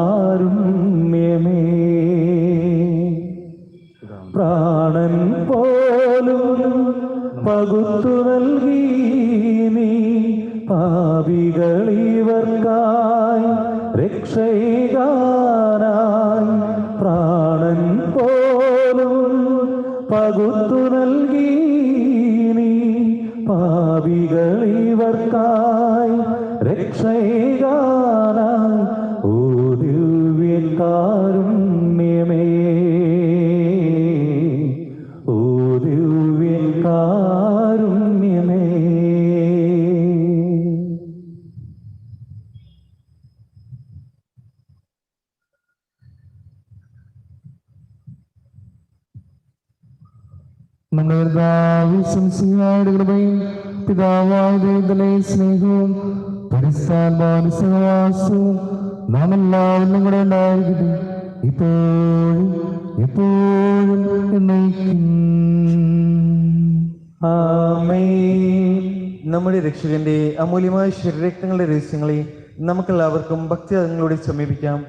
പ്രാണൻ പോലും പകുത്തു നൽകി നീ പാപികളിവർക്കായി രക്ഷകാനായി, പ്രാണൻ പോലും പകുത്തു നൽകി നീ പാപികളിവർക്കായി രക്ഷകാനായി, ഓ ദിവ്യകാരുണ്യമേ, ഓ ദിവ്യകാരുണ്യമേ. നമ്മുടെ കർത്താവിന്റെ കൃപയും പിതാവായ ദൈവത്തിന്റെ സ്നേഹവും പരിശുദ്ധാത്മാവിന്റെ സഹവാസവും നാം എല്ലാവരും കൂടെ ഉണ്ടായിരിക്കട്ടെ, ഇപ്പോഴും എപ്പോഴും എന്നേക്കും. ആമേൻ. നമ്മുടെ രക്ഷകന്റെ അമൂല്യമായ ശരീരരക്തങ്ങളുടെ രഹസ്യങ്ങളെ നമുക്കെല്ലാവർക്കും ഭക്തിയാദങ്ങളോടെ സമീപിക്കാം.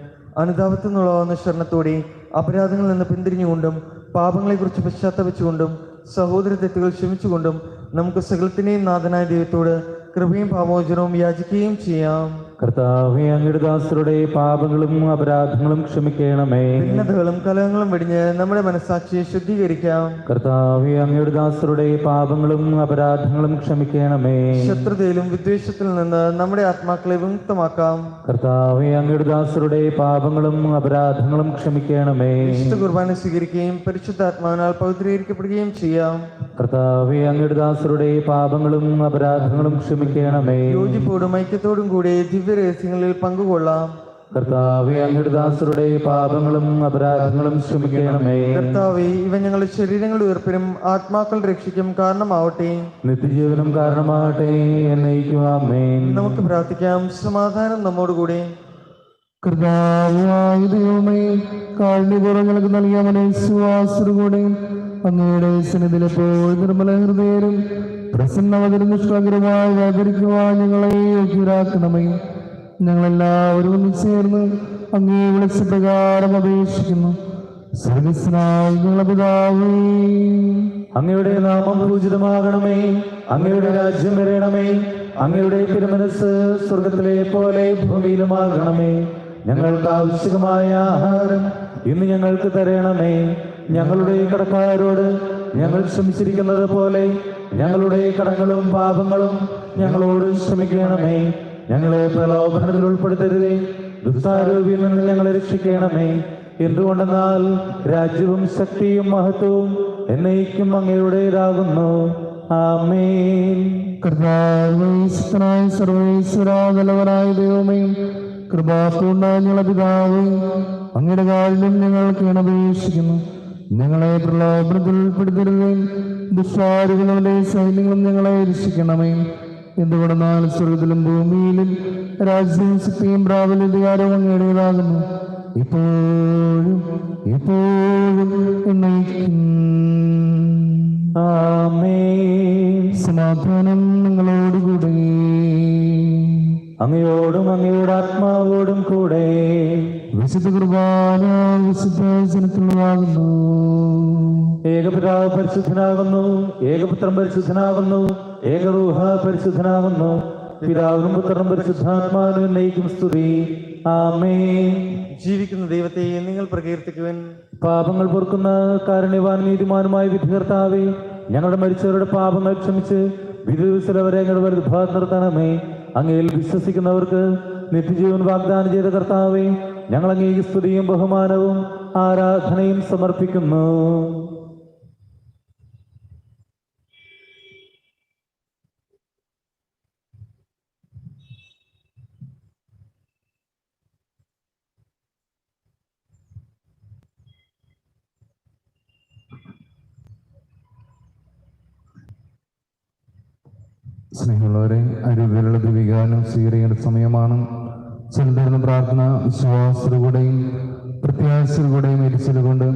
അനുതാപത്തിൽ നിന്നുള്ളാവുന്ന ശരണത്തോടെ അപരാധങ്ങളിൽ നിന്ന് പിന്തിരിഞ്ഞുകൊണ്ടും പാപങ്ങളെക്കുറിച്ച് പശ്ചാത്തപിച്ചുകൊണ്ടും സഹോദര തെറ്റുകൾ ക്ഷമിച്ചുകൊണ്ടും നമുക്ക് സകലത്തിനെയും നാഥനായ ദൈവത്തോട് കൃപയും പാപമോചനവും യാചിക്കുകയും ചെയ്യാം. കർത്താവേ, അങ്ങയുടെ ദാസരുടെ പാപങ്ങളും അപരാധങ്ങളും ക്ഷമിക്കണമേ. ഭിന്നതകളും കലഹങ്ങളും വെടിഞ്ഞ് നമ്മുടെ മനസ്സാക്ഷിയെ ശുദ്ധീകരിക്കാം. കർത്താവേ, അങ്ങയുടെ ദാസരുടെ പാപങ്ങളും അപരാധങ്ങളും ക്ഷമിക്കണമേ. ശത്രുതയിലും വിദ്വേഷത്തിൽ നിന്ന് നമ്മുടെ ആത്മാക്കളെ വിമുക്തമാക്കാം. കർത്താവേ, അങ്ങയുടെ ദാസരുടെ പാപങ്ങളും അപരാധങ്ങളും ക്ഷമിക്കണമേ. വിശുദ്ധ കുർബാന സ്വീകരിക്കുകയും പരിശുദ്ധാത്മാവിനാൽ പവിത്രീകരിക്കപ്പെടുകയും ചെയ്യാം. കർത്താവേ, അങ്ങയുടെ ദാസരുടെ പാപങ്ങളും അപരാധങ്ങളും ക്ഷമിക്കണമേ. യോജിപ്പോടും ഐക്യത്തോടും കൂടി ദിവ്യരഹസ്യങ്ങളിൽ പങ്കുകൊള്ളാം. കർത്താവേ, അങ്ങയുടെ ദാസരുടെ പാപങ്ങളും അപരാധങ്ങളും ക്ഷമിക്കണമേ. കർത്താവേ, ഇവ ഞങ്ങളുടെ ശരീരങ്ങളുടെ ഉയർപ്പിനും ആത്മാക്കളുടെ രക്ഷയ്ക്കും കാരണമാവട്ടെ, നിത്യജീവനും കാരണമാകട്ടെ എന്നേക്കും. ആമേൻ. നമുക്ക് പ്രാർത്ഥിക്കാം. സമാധാനം നമ്മോടുകൂടി. കർത്താവായ ദൈവമേ, കാരുണ്യപൂർവ്വങ്ങൾക്ക് നൽകിയ മനസ്സുവാസത്തോടെ അങ്ങയുടെ സന്നിധിയിലെപ്പോൾ നിർമ്മല ഹൃദയരും പ്രസന്നവതരും നിഷ്കളങ്കരുമായി വ്യാപരിക്കുവാൻ ഞങ്ങളെ യോഗ്യരാക്കണമേ. ഞങ്ങളെല്ലാവരും ഒന്ന് ചേർന്ന് അങ്ങേ വിളിച്ച പ്രകാരം അപേക്ഷിക്കുന്നു. സ്വർഗ്ഗസ്ഥനായ ഞങ്ങളുടെ പിതാവേ, അങ്ങയുടെ നാമം പൂജിതമാകണമേ. അങ്ങയുടെ രാജ്യം വരണമേ. അങ്ങയുടെ തിരുമനസ് സ്വർഗത്തിലെ പോലെ ഭൂമിയിലുമാകണമേ. ഞങ്ങൾക്ക് ആവശ്യമായ ആഹാരം ഇന്ന് ഞങ്ങൾക്ക് തരണമേ. ഞങ്ങളുടെ കടക്കാരോട് ഞങ്ങൾ ക്ഷമിച്ചിരിക്കുന്നത് പോലെ ഞങ്ങളുടെ കടങ്ങളും പാപങ്ങളും ഞങ്ങളോട് ക്ഷമിക്കണമേ. ഞങ്ങളെ പ്രലോഭനത്തിൽ ഉൾപ്പെടുത്തരുതേ, ദുഷ്ടാരൂപിയിൽ നിന്ന് ഞങ്ങളെ രക്ഷിക്കണമേ. എന്തുകൊണ്ടെന്നാൽ രാജ്യവും ശക്തിയും മഹത്വവും എന്നേക്കും അങ്ങയുടേതാകുന്നു. ആമേൻ. കർത്താവായ സർവേശ്വരാതലവനായ ദൈവമേ, കൃപാപൂർണ്ണനായ ഞങ്ങളുടെ പിതാവേ, അങ്ങയുടെ കാരുണ്യം ഞങ്ങൾക്ക് അപേക്ഷിക്കുന്നു. ഞങ്ങളെ പ്രലോഭനത്തിൽ ഉൾപ്പെടുത്തരുതേ, ദുഷ്ടാരൂപികളുടെ സൈന്യങ്ങളും ഞങ്ങളെ രക്ഷിക്കണമേ. എന്തുകൊണ്ടെന്നാൽ സ്വർഗത്തിലും ഭൂമിയിലും രാജ്യവും ശക്തിയും പ്രാബല്യവും അധികാരവും അങ്ങയുടേതാകുന്നു, ഇപ്പോഴും എപ്പോഴും എന്നേക്കും. ആമേൻ. സമാധാനം നിങ്ങളോടുകൂടെ. അങ്ങയോടും അങ്ങയുടെ ആത്മാവോടും കൂടെ. വിശുദ്ധ കുർബാന വിശുദ്ധ ജനത്തിലുള്ളതാകുന്നു. ഏകപിതാവ് പരിശുദ്ധനാകുന്നു, ഏകപുത്രൻ പരിശുദ്ധനാകുന്നു, ഏകറൂഹ പരിശുദ്ധനാകുന്നു. പിതാവിനും പുത്രനും പരിശുദ്ധാത്മാവിനും എന്നേക്കും സ്തുതി. ആമേൻ. ജീവിക്കുന്ന ദൈവത്തെ നിങ്ങൾ പ്രകീർത്തിക്കുവാൻ. പാപങ്ങൾ പൊറുക്കുന്ന കാരുണ്യവാൻ നീതിമാനുമായ വിധികർത്താവേ, ഞങ്ങളുടെ മരിച്ചവരുടെ പാപങ്ങൾ ക്ഷമിച്ച് വിധിവരെ ഞങ്ങളുടെ വലുഭാഗം നിർത്തണമേ. അങ്ങയിൽ വിശ്വസിക്കുന്നവർക്ക് നിത്യജീവൻ വാഗ്ദാനം ചെയ്ത കർത്താവേ, ഞങ്ങൾ അങ്ങേക്ക് സ്തുതിയും ബഹുമാനവും ആരാധനയും സമർപ്പിക്കുന്നു. സ്നേഹമുള്ളവരെ, അരൂപിലുള്ള ദിവികാനം സ്വീകരിക്കേണ്ട സമയമാണ്. ചെലുതരുന്ന പ്രാർത്ഥന വിശ്വാസത്തിലൂടെയും പ്രത്യാശയിലൂടെയും എരിച്ചിലുകൊണ്ട്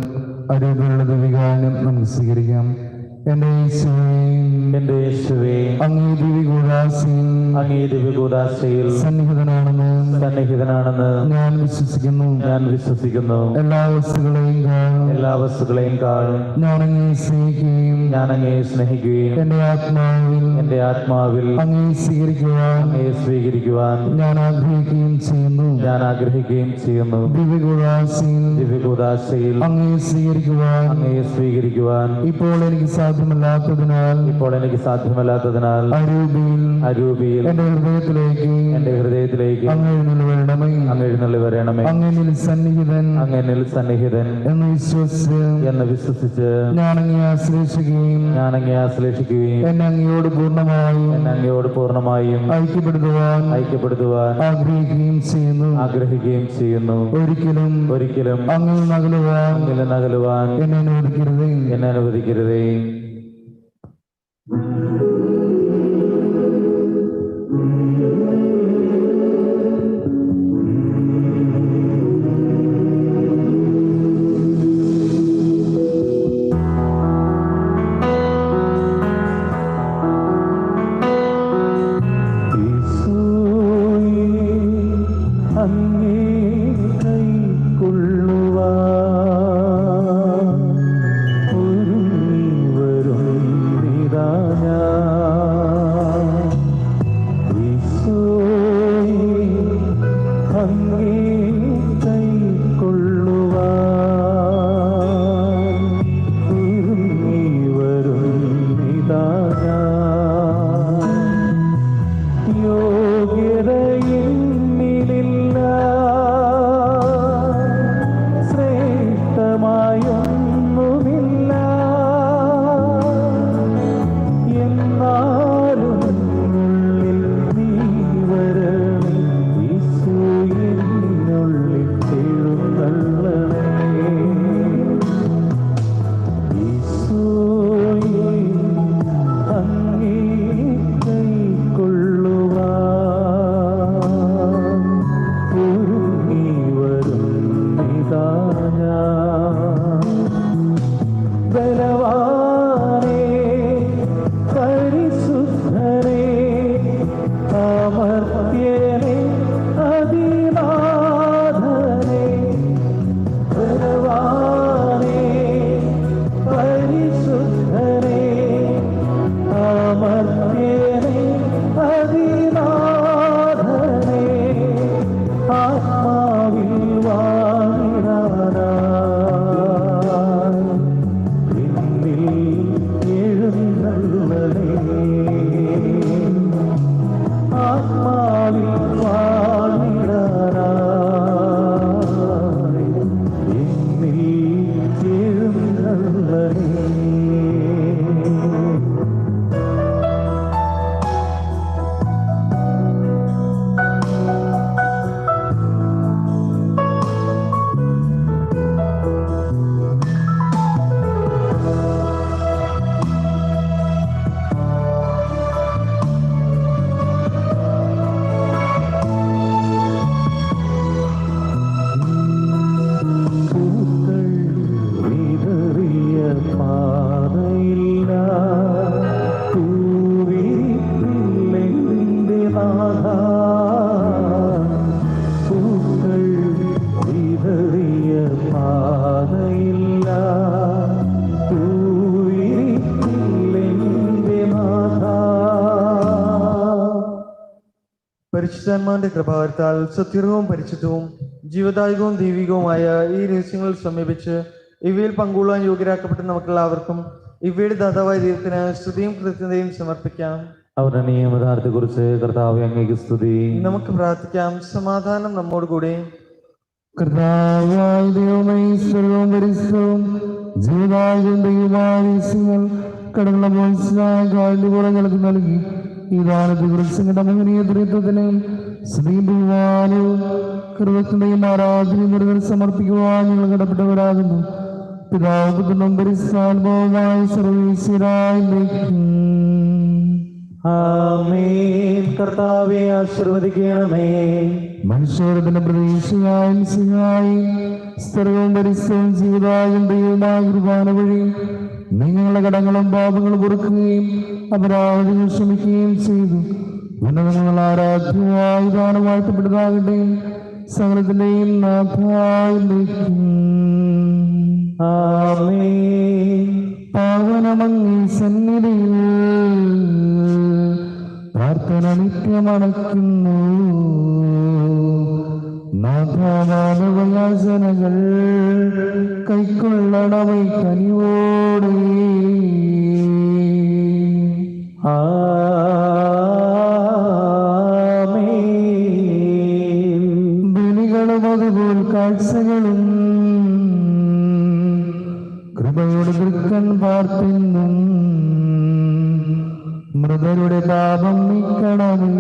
അരൂപിലുള്ള ദിവികാനം നമുക്ക് സ്വീകരിക്കാം. എന്റെ യേശുവേ, അങ്ങേ ദിവ്യകൂദാശയിൽ സന്നിഹിതനാണെന്ന് ഞാൻ വിശ്വസിക്കുന്നു. എല്ലാ വസ്തുക്കളെയും ഞാൻ അങ്ങേ സ്നേഹിക്കുകയും എന്റെ ആത്മാവിൽ അങ്ങേ സ്വീകരിക്കുവാൻ ഞാൻ ആഗ്രഹിക്കുകയും ചെയ്യുന്നു. ദിവ്യകൂദാശയിൽ അങ്ങേ സ്വീകരിക്കുവാൻ ഇപ്പോൾ എനിക്ക് സാധ്യമല്ലാത്തതിനാൽ അരൂപിയിൽ എന്റെ ഹൃദയത്തിലേക്ക് അങ്ങ് എഴുന്നള്ളി വരണമേ. അങ്ങനിൽ സന്നിഹിതൻ എന്ന് വിശ്വസിച്ച് ഞാൻ അങ്ങേ ആശ്ലേഷിക്കുകയും എന്നെ അങ്ങയോട് പൂർണ്ണമായും ഐക്യപ്പെടുത്തുവാൻ ആഗ്രഹിക്കുകയും ചെയ്യുന്നു. ഒരിക്കലും അങ്ങിൽ നകലുവാൻ എന്നെ അനുവദിക്കരുതേ. പരിശുദ്ധാത്മാവിന്റെ കൃപാവരത്താൽ സത്യവും പരിശുദ്ധവും ജീവദായകവും ദൈവികവുമായ ഈ രഹസ്യങ്ങൾ സമീപിച്ച് ഇവയിൽ പങ്കുകൊള്ളുവാൻ യോഗ്യരാക്കപ്പെട്ട നമുക്കെല്ലാവർക്കും ഇവയുടെ ദാതാവായ ദൈവത്തിന് സ്തുതിയും കൃത്യതയും സമർപ്പിക്കാം. അവരുടെ നിയമദാനത്തെക്കുറിച്ച് കർത്താവേ അങ്ങേക്ക് സ്തുതി. നമുക്ക് പ്രാർത്ഥിക്കാം. സമാധാനം നമ്മോട് കൂടെ. കർത്താവായ ദൈവമേ, സർവ്വവും പരിശുദ്ധവും ജീവദായകവും ദൈവമായ കടങ്ങളുടെ മനസ്സിലായ കാഴ്ച ഞങ്ങൾക്ക് നൽകി ഈ ദാനത്തെ കുറിച്ച് മഹനീയ ദുരിതത്തിന് സ്ത്രീബഹുമാനവും കൃതജ്ഞതയും ആരാധനയും നിരന്തരം സമർപ്പിക്കുവാൻ ഞങ്ങൾ കടപ്പെട്ടവരാകുന്നു. പിതാവ് പുത്രനും പരിശുദ്ധാത്മാവുമായ സർവ്വേശ്വരായ ആമേൻ. കർത്താവെ ആശീർവദിക്കണമേ. മനുഷ്യരുടെ പ്രതീക്ഷയായും സിഹായും സ്ഥലവും പരിസ്ഥവും ജീവിതായും ദൈവമായ കുർബാന വഴി നിങ്ങളുടെ കടങ്ങളും പാപങ്ങളും പൊറുക്കുകയും അപരാധികൾ ക്ഷമിക്കുകയും ചെയ്തു. ഉന്നതങ്ങൾ ആരാധ്യമായി ദാനം വാഴ്ത്തപ്പെട്ടതാകട്ടെ. സകലത്തിന്റെയും നാഥായിരിക്കും. ആമേൻ. പാവനമങ്ങി സന്നിധിയിൽ പ്രാർത്ഥന നിത്യമണയ്ക്കുന്നു. നാഥാമാനവയാചനകൾ കൈക്കൊള്ളണമേ കനിവോടെ. ആമേൻ. ബലികളും അതുപോൽ കാഴ്ചകളും കൃപയോട് ദൃക്കൻ പാർത്തിന്നും മൃതരുടെ പാപം നീക്കണമേ.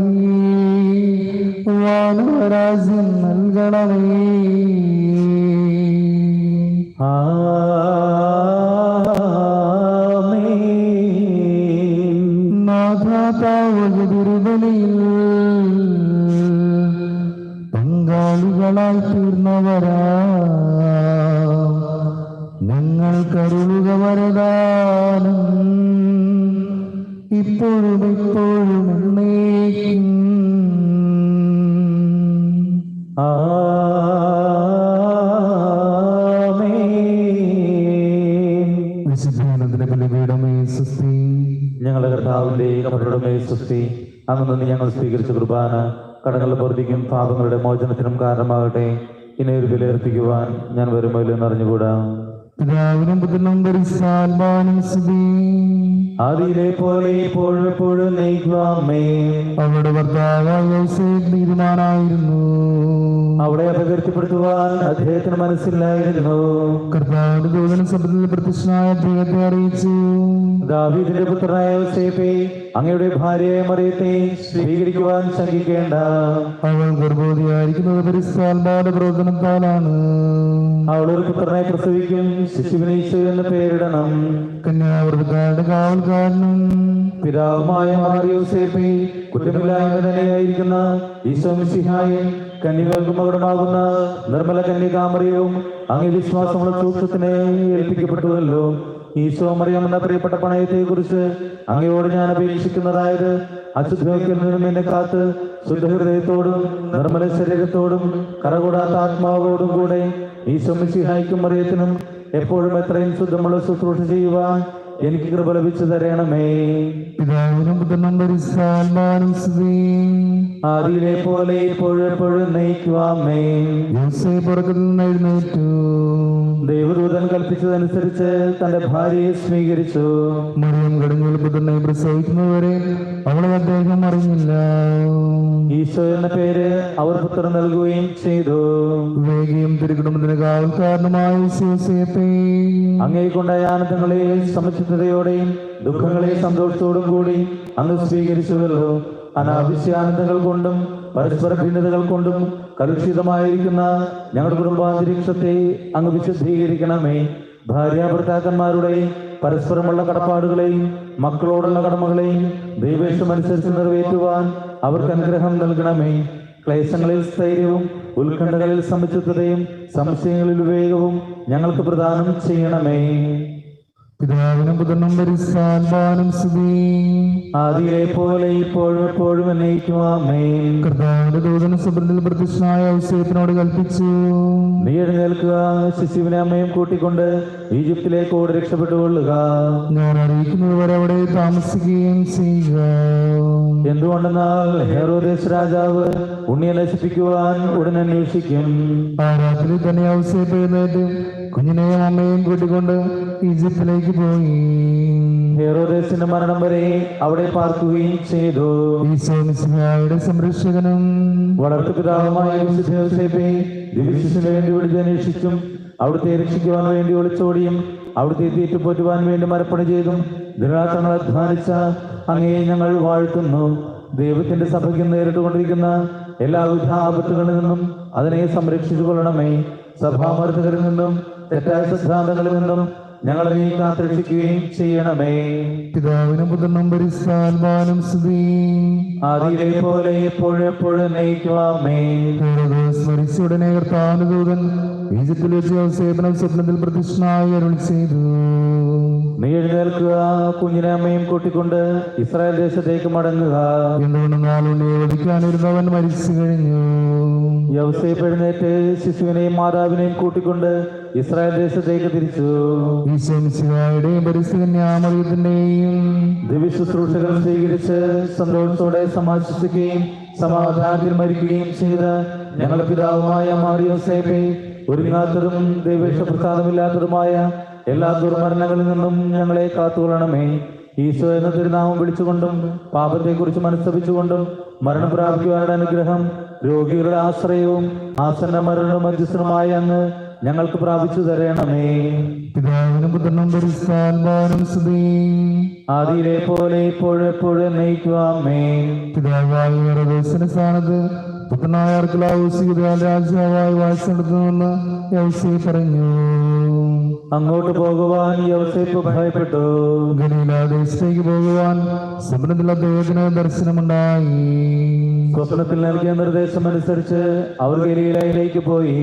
വാനവരാജ്യം നൽകണമേ. ആമേൻ. നാഥാതാവതിരുബലിയിൽ പങ്കാളികളായി തീർന്നവരാ ഞങ്ങൾ കരുളുക വരദാനം ഇപ്പോഴും എപ്പോഴും എന്നേക്കും. ആമേൻ. വിശുദ്ധാനന്ദന്റെ ബലിപീഠമേ സ്വസ്തി. ഞങ്ങളുടെ കർത്താവിന്റെ കബറുടമേ സ്വസ്തി. അങ്ങ് നിന്ന് ഞങ്ങൾ സ്വീകരിച്ച കുർബാന കടങ്ങളുടെ പൊറുതിക്കും പാപങ്ങളുടെ മോചനത്തിനും കാരണമാകട്ടെ. ഇനി ഒരു വിലയർപ്പിക്കുവാൻ ഞാൻ വരുമല്ലോ എന്ന് അറിഞ്ഞുകൂടാ. പിതാവിനും പുത്രനും പരിശുദ്ധാത്മാവിനും സ്തുതി. ആദിയിലെ പോലെ ഇപ്പോഴും എപ്പോഴും നയിക്കുവാമേ. അവരുടെ ഭർത്താവായ യോസേഫ് നീതിമാനായിരുന്നു. അവിടെ അപകീർത്തിപ്പെടുത്തുവാൻ അദ്ദേഹത്തിന് മനസ്സിലായിരുന്നു. കർത്താവിന്റെ ദൂതൻ സഭയിൽ പ്രത്യക്ഷനായ ദൈവത്തെ അറിയിച്ചു. ദാവീദിന്റെ പുത്രനായ യോസേഫേ, അങ്ങയുടെ ഭാര്യയായ മറിയത്തെ സ്വീകരിക്കുവാൻ ശങ്കിക്കേണ്ട. അവൾ ഗർഭവതിയായിരിക്കുന്നത് പരിശുദ്ധാത്മാവിന്റെ പ്രവർത്തനത്താലാണ്. അവളൊരു പുത്രനെ പ്രസവിക്കും, ശിശുവിന് ഈശോ എന്ന് പേരിടണം. കന്യാവൃതക്കാരുടെ കാവൽക്കാരനും പിതാവുമായ മാർ യോസേഫേ, കുറ്റമില്ലായ്മ തന്നെയായിരിക്കുന്ന ഈശോ മിശിഹായെ കന്യകൾക്ക് മകുടമാകുന്ന നിർമ്മല കന്യകാമറിയവും അങ്ങേ വിശ്വാസമുള്ള സൂക്ഷ്മത്തിനെ ഏൽപ്പിക്കപ്പെട്ടുവല്ലോ. ഈശോ മറിയം എന്ന പ്രിയപ്പെട്ട പണയത്തെ കുറിച്ച് അങ്ങയോട് ഞാൻ അപേക്ഷിക്കുന്നതായത് അശുദ്ധത്തിൽ നിന്നും എന്നെ കാത്ത് ശുദ്ധഹൃദയത്തോടും നിർമ്മല ശരീരത്തോടും കറകൂടാത്ത ആത്മാവോടും കൂടെ ഈശോ മിശിഹായ്ക്കും മറിയത്തിനും എപ്പോഴും എത്രയും ശുദ്ധമുള്ള ശുശ്രൂഷ ചെയ്യുവാൻ എനിക്ക് കൃപ ലഭിച്ചു തരണമേ. പിതാവിനും പുത്രനും പരിശുദ്ധാത്മാവിനും സ്തുതി. ആദിയിലെ പോലെ ഇപ്പോഴും എപ്പോഴും നയിക്കുവാമേ. യോസേഫ് ഉറക്കത്തിൽ നിന്ന് എഴുന്നേറ്റു. ദൈവദൂതൻ കൽപ്പിച്ചതനുസരിച്ച് തന്റെ ഭാര്യയെ സ്വീകരിച്ചു. മറിയം കടുങ്ങൽ പുത്രനെ പ്രസവിക്കുന്നതുവരെ അവളെ അദ്ദേഹം അറിഞ്ഞില്ല. ഈശോ എന്ന പേര് അവർ പുത്രൻ നൽകുകയും ചെയ്തു. വേഗിയും തിരുക്കുടുംബത്തിന് കാവൽക്കാരനുമായ യോസേഫേ, അങ്ങേക്കൊണ്ടായ ആനന്ദങ്ങളെ സമചിത്തതയോടെയും ദുഃഖങ്ങളെ സന്തോഷത്തോടും കൂടി അങ്ങ് സ്വീകരിച്ചുവല്ലോ. അനാവശ്യാനന്ദങ്ങൾ കൊണ്ടും പരസ്പര ഭിന്നതകൾ കൊണ്ടും കലുഷിതമായിരിക്കുന്ന ഞങ്ങളുടെ കുടുംബാന്തരീക്ഷത്തെ അങ്ങ് വിശുദ്ധീകരിക്കണമേ. ഭാര്യാഭർത്താക്കന്മാരുടെയും പരസ്പരമുള്ള കടപ്പാടുകളെയും മക്കളോടുള്ള കടമകളെയും ദൈവേഷ്ടമനുസരിച്ച് നിറവേറ്റുവാൻ അവർക്ക് അനുഗ്രഹം നൽകണമേ. ക്ലേശങ്ങളിൽ സ്ഥൈര്യവും ഉത്കണ്ഠകളിൽ സമചിത്തതയും സംശയങ്ങളിൽ വിവേകവും ഞങ്ങൾക്ക് പ്രദാനം ചെയ്യണമേ. പിതാവിനും പുത്രനും പരിശുദ്ധാത്മാവിനും സ്തുതി. ആദിയിലെ പോലെ ഇപ്പോഴും എപ്പോഴും എന്നേക്കുമാമേ. കർത്താവിന്റെ ദൂതൻ സഭയിൽ പ്രത്യക്ഷനായ യോസേഫിനോട് കൽപ്പിച്ചു. നീ എഴുന്നേൽക്കുക, ശിശുവിനെ അമ്മയും കൂട്ടിക്കൊണ്ട് ഈജിപ്തിലേക്ക് ഓടി രക്ഷപ്പെട്ടുകൊള്ളുക. ഞാൻ അറിയിക്കുന്നത് വരെ അവിടെ താമസിക്കുകയും ചെയ്യുക. എന്തുകൊണ്ടെന്നാൽ ഹെറോദേസ് രാജാവ് ഉണ്ണിയെ നശിപ്പിക്കുവാൻ ഉടൻ അന്വേഷിക്കും. ആ രാത്രി തന്നെ യോസേഫ് എഴുന്നേറ്റ് കുഞ്ഞിനെയും അമ്മയും കൂട്ടിക്കൊണ്ട് ഈജിപ്തിലേക്ക് പോയി. ഹെറോദേസിന്റെ മരണം വരെ അവിടെ പാർക്കുകയും ചെയ്തു. ഈശോ മിശിഹായുടെ സംരക്ഷകനും വളർത്തുപിതാവുമായ വിശുദ്ധ യോസേഫേ, ദിവ്യശിശുവിന് വേണ്ടി വിളിച്ചന്വേഷിച്ചും അവിടുത്തെ രക്ഷിക്കുവാൻ വേണ്ടി ഒളിച്ചോടിയും അവിടുത്തെ തീറ്റുപോറ്റുവാൻ വേണ്ടി മരപ്പണി ചെയ്തും ദിനരാത്രങ്ങൾ അധ്വാനിച്ച അങ്ങയെ ഞങ്ങൾ വാഴ്ത്തുന്നു. ദൈവത്തിന്റെ സഭയ്ക്ക് നേരിട്ടുകൊണ്ടിരിക്കുന്ന എല്ലാവിധ ആപത്തുകളിൽ നിന്നും അതിനെ സംരക്ഷിച്ചു കൊള്ളണമേ. സഭാമർദ്ദകരിൽ നിന്നും തെറ്റായ സിദ്ധാന്തങ്ങളിൽ നിന്നും ഞങ്ങളെ നീ കാത്തുരക്ഷിക്കുകയും ചെയ്യണമേ. പിതാവിനും പുത്രനും പരിശുദ്ധാത്മാവിനും സ്തുതി. ആദിയിലെ പോലെ എപ്പോഴും നയിക്കുവാമേ. സ്മരിച്ചുടനെ കർത്താവിന്റെ ദൂതൻ ഈജിപ്തിൽ വെച്ച് യോസേഫിനെ സ്വപ്നത്തിൽ പ്രത്യക്ഷനായി അരുളി ചെയ്തു. നീ എഴുന്നേൽക്കുക, കുഞ്ഞിനെ അമ്മയും കൂട്ടിക്കൊണ്ട് ഇസ്രായേൽ ദേശത്തേക്ക് മടങ്ങുക. എന്തുകൊണ്ടെന്നാൽ ഉണ്ണിയെ വധിക്കാനിരുന്നവൻ മരിച്ചു കഴിഞ്ഞു. യൗസേപ്പ് എഴുന്നേറ്റ് ശിശുവിനെയും മാതാവിനെയും കൂട്ടിക്കൊണ്ട് ഇസ്രായേൽ ദേശത്തേക്ക് തിരിച്ചു. ഈശോമിശിഹായുടെയും പരിശുദ്ധന്യാമറിയത്തിന്റെയും ദിവ്യശുശ്രൂഷകൾ സ്വീകരിച്ച് സന്തോഷത്തോടെ സമാശ്വസിക്കുകയും സമാധാനത്തിൽ മരിക്കുകയും ചെയ്ത ഞങ്ങളുടെ പിതാവുമായ മാർ യോസേപ്പേ, ഒരുങ്ങാത്തതും ദൈവേഷപ്രസാദമില്ലാത്തതുമായ എല്ലാ ദുർമരണങ്ങളിൽ നിന്നും ഞങ്ങളെ കാത്തുകൊള്ളണമേ. ഈശോ എന്ന തിരുനാമം വിളിച്ചുകൊണ്ടും പാപത്തെക്കുറിച്ച് മനസ്തപിച്ചുകൊണ്ടും മരണം പ്രാപിക്കുവാനുള്ള അനുഗ്രഹം, രോഗികളുടെ ആശ്രയവും ആസന്ന മരണവും മധ്യസ്ഥനുമായ അങ്ങ് ഞങ്ങൾക്ക് പ്രാപിച്ചു തരണമേ. പിതാവിനും പുത്രനും പരിശുദ്ധാത്മാവിനും സ്തുതി. ആദിയിലെ പോലെ എപ്പോഴും നയിക്കുവാമേ. പിതാവായ ഹെരോദോസിന്റെ സ്ഥാനത്ത് പുത്രനായ അർക്കലാവൂസ് രാജാവായി വാഴ്ച നടത്തുമെന്ന് യൗസേപ്പ് പറഞ്ഞു. അങ്ങോട്ട് പോകുവാൻ യൗസേപ്പ് ഭയപ്പെട്ടു. ഗലീലാദേശത്തേക്ക് പോകുവാൻ സ്വപ്നത്തിൽ അദ്ദേഹത്തിന് ദർശനമുണ്ടായി. സ്വപ്നത്തിൽ നൽകിയ നിർദ്ദേശമനുസരിച്ച് അവർ ഗലീലയിലേക്ക് പോയി.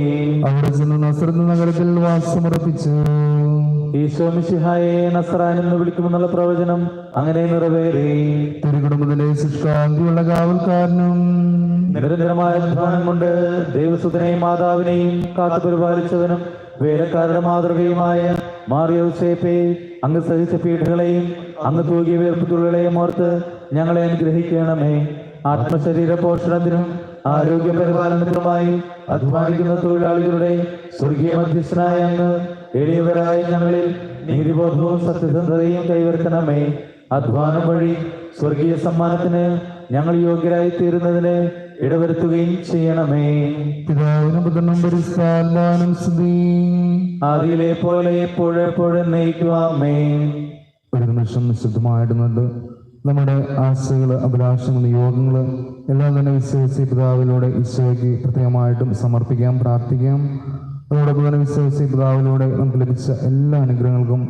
അവിടെ ചെന്ന് നസ്രത്ത് നഗരത്തിൽ വാസമുറപ്പിച്ചു. ഈശോ മിശിഹായെ നസ്രാൻ എന്ന് വിളിക്കുമെന്നുള്ള പ്രവചനം അങ്ങനെ നിറവേറി. തിരുകുടുംബത്തിലെ ശുഷ്കാന്തിയുള്ള കാവൽക്കാരനും നിരന്തരമായ അധ്വാനം കൊണ്ട് ദൈവസുതനെയും മാതാവിനെയും കാത്തുപരിപാലിച്ചവനും വേലക്കാരുടെ മാതൃകയുമായ മാർ യോസേപ്പേ, അങ്ങ് സഹിച്ച പീഡകളെയും അങ്ങ് തൂകിയ വേർപ്പുകളെയും ഓർത്ത് ഞങ്ങളെ അനുഗ്രഹിക്കണമേ. ആത്മശരീര പോഷണത്തിനും ആരോഗ്യ പരിപാലനത്തിനുമായി അധ്വാനിക്കുന്ന തൊഴിലാളികളുടെ സ്വർഗീയ മധ്യസ്ഥനായ അങ്ങ് എളിയവരായ ഞങ്ങളിൽ നീതിബോധവും സത്യസന്ധതയും കൈവരുത്തണമേ. അധ്വാനം വഴി സ്വർഗീയ സമ്മാനത്തിന് ഞങ്ങൾ യോഗ്യരായി തീരുന്നതിന് ഇടവരുത്തുകയും ചെയ്യണമേ. പിതാവിനും പുത്രനും പരിശുദ്ധാത്മാവിനും സ്തുതി. ആദിയിലെ പോലെ എപ്പോഴും നയിക്കുവാമേ. ഒരു നിമിഷം നിശബ്ദമായിടുന്നുണ്ട്. നമ്മുടെ ആശകൾ, അഭിലാഷങ്ങൾ, യോഗങ്ങൾ എല്ലാം തന്നെ വിശ്വസിച്ച് പിതാവിലൂടെ ഈശോയ്ക്ക് പ്രത്യേകമായിട്ടും സമർപ്പിക്കാം, പ്രാർത്ഥിക്കാം. അതോടൊപ്പം തന്നെ വിശ്വസിച്ച് പിതാവിലൂടെ നമുക്ക് ലഭിച്ച എല്ലാ അനുഗ്രഹങ്ങൾക്കും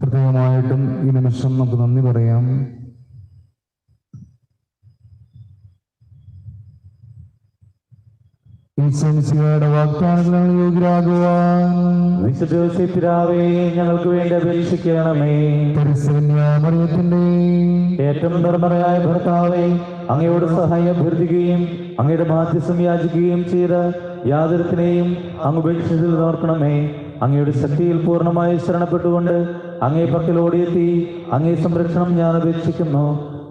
പ്രത്യേകമായിട്ടും ഈ നിമിഷം നമുക്ക് നന്ദി പറയാം. ഈശോയുടെ വാഗ്ദാനങ്ങൾ യോഗ്യരാകുവാൻ വിശുദ്ധ യോസേപ്പിതാവേ, ഞങ്ങൾക്ക് വേണ്ടി അപേക്ഷിക്കണമേ. പരിശുദ്ധന്യാമറിയത്തിന്റെ ഏറ്റവും നിർമ്മലയായ ഭർത്താവേ, അങ്ങയോട് സഹായം അഭ്യർത്ഥിക്കുകയും അങ്ങയുടെ മാധ്യസ്ഥം യാചിക്കുകയും ചെയ്ത യാതൊരുത്തിനെയും അങ്ങ് ഉപേക്ഷിച്ചതിൽ നോർക്കണമേ. അങ്ങയുടെ ശക്തിയിൽ പൂർണ്ണമായി ശരണപ്പെട്ടുകൊണ്ട് അങ്ങേ പക്കൽ ഓടിയെത്തി അങ്ങേ സംരക്ഷണം ഞാൻ അപേക്ഷിക്കുന്നു.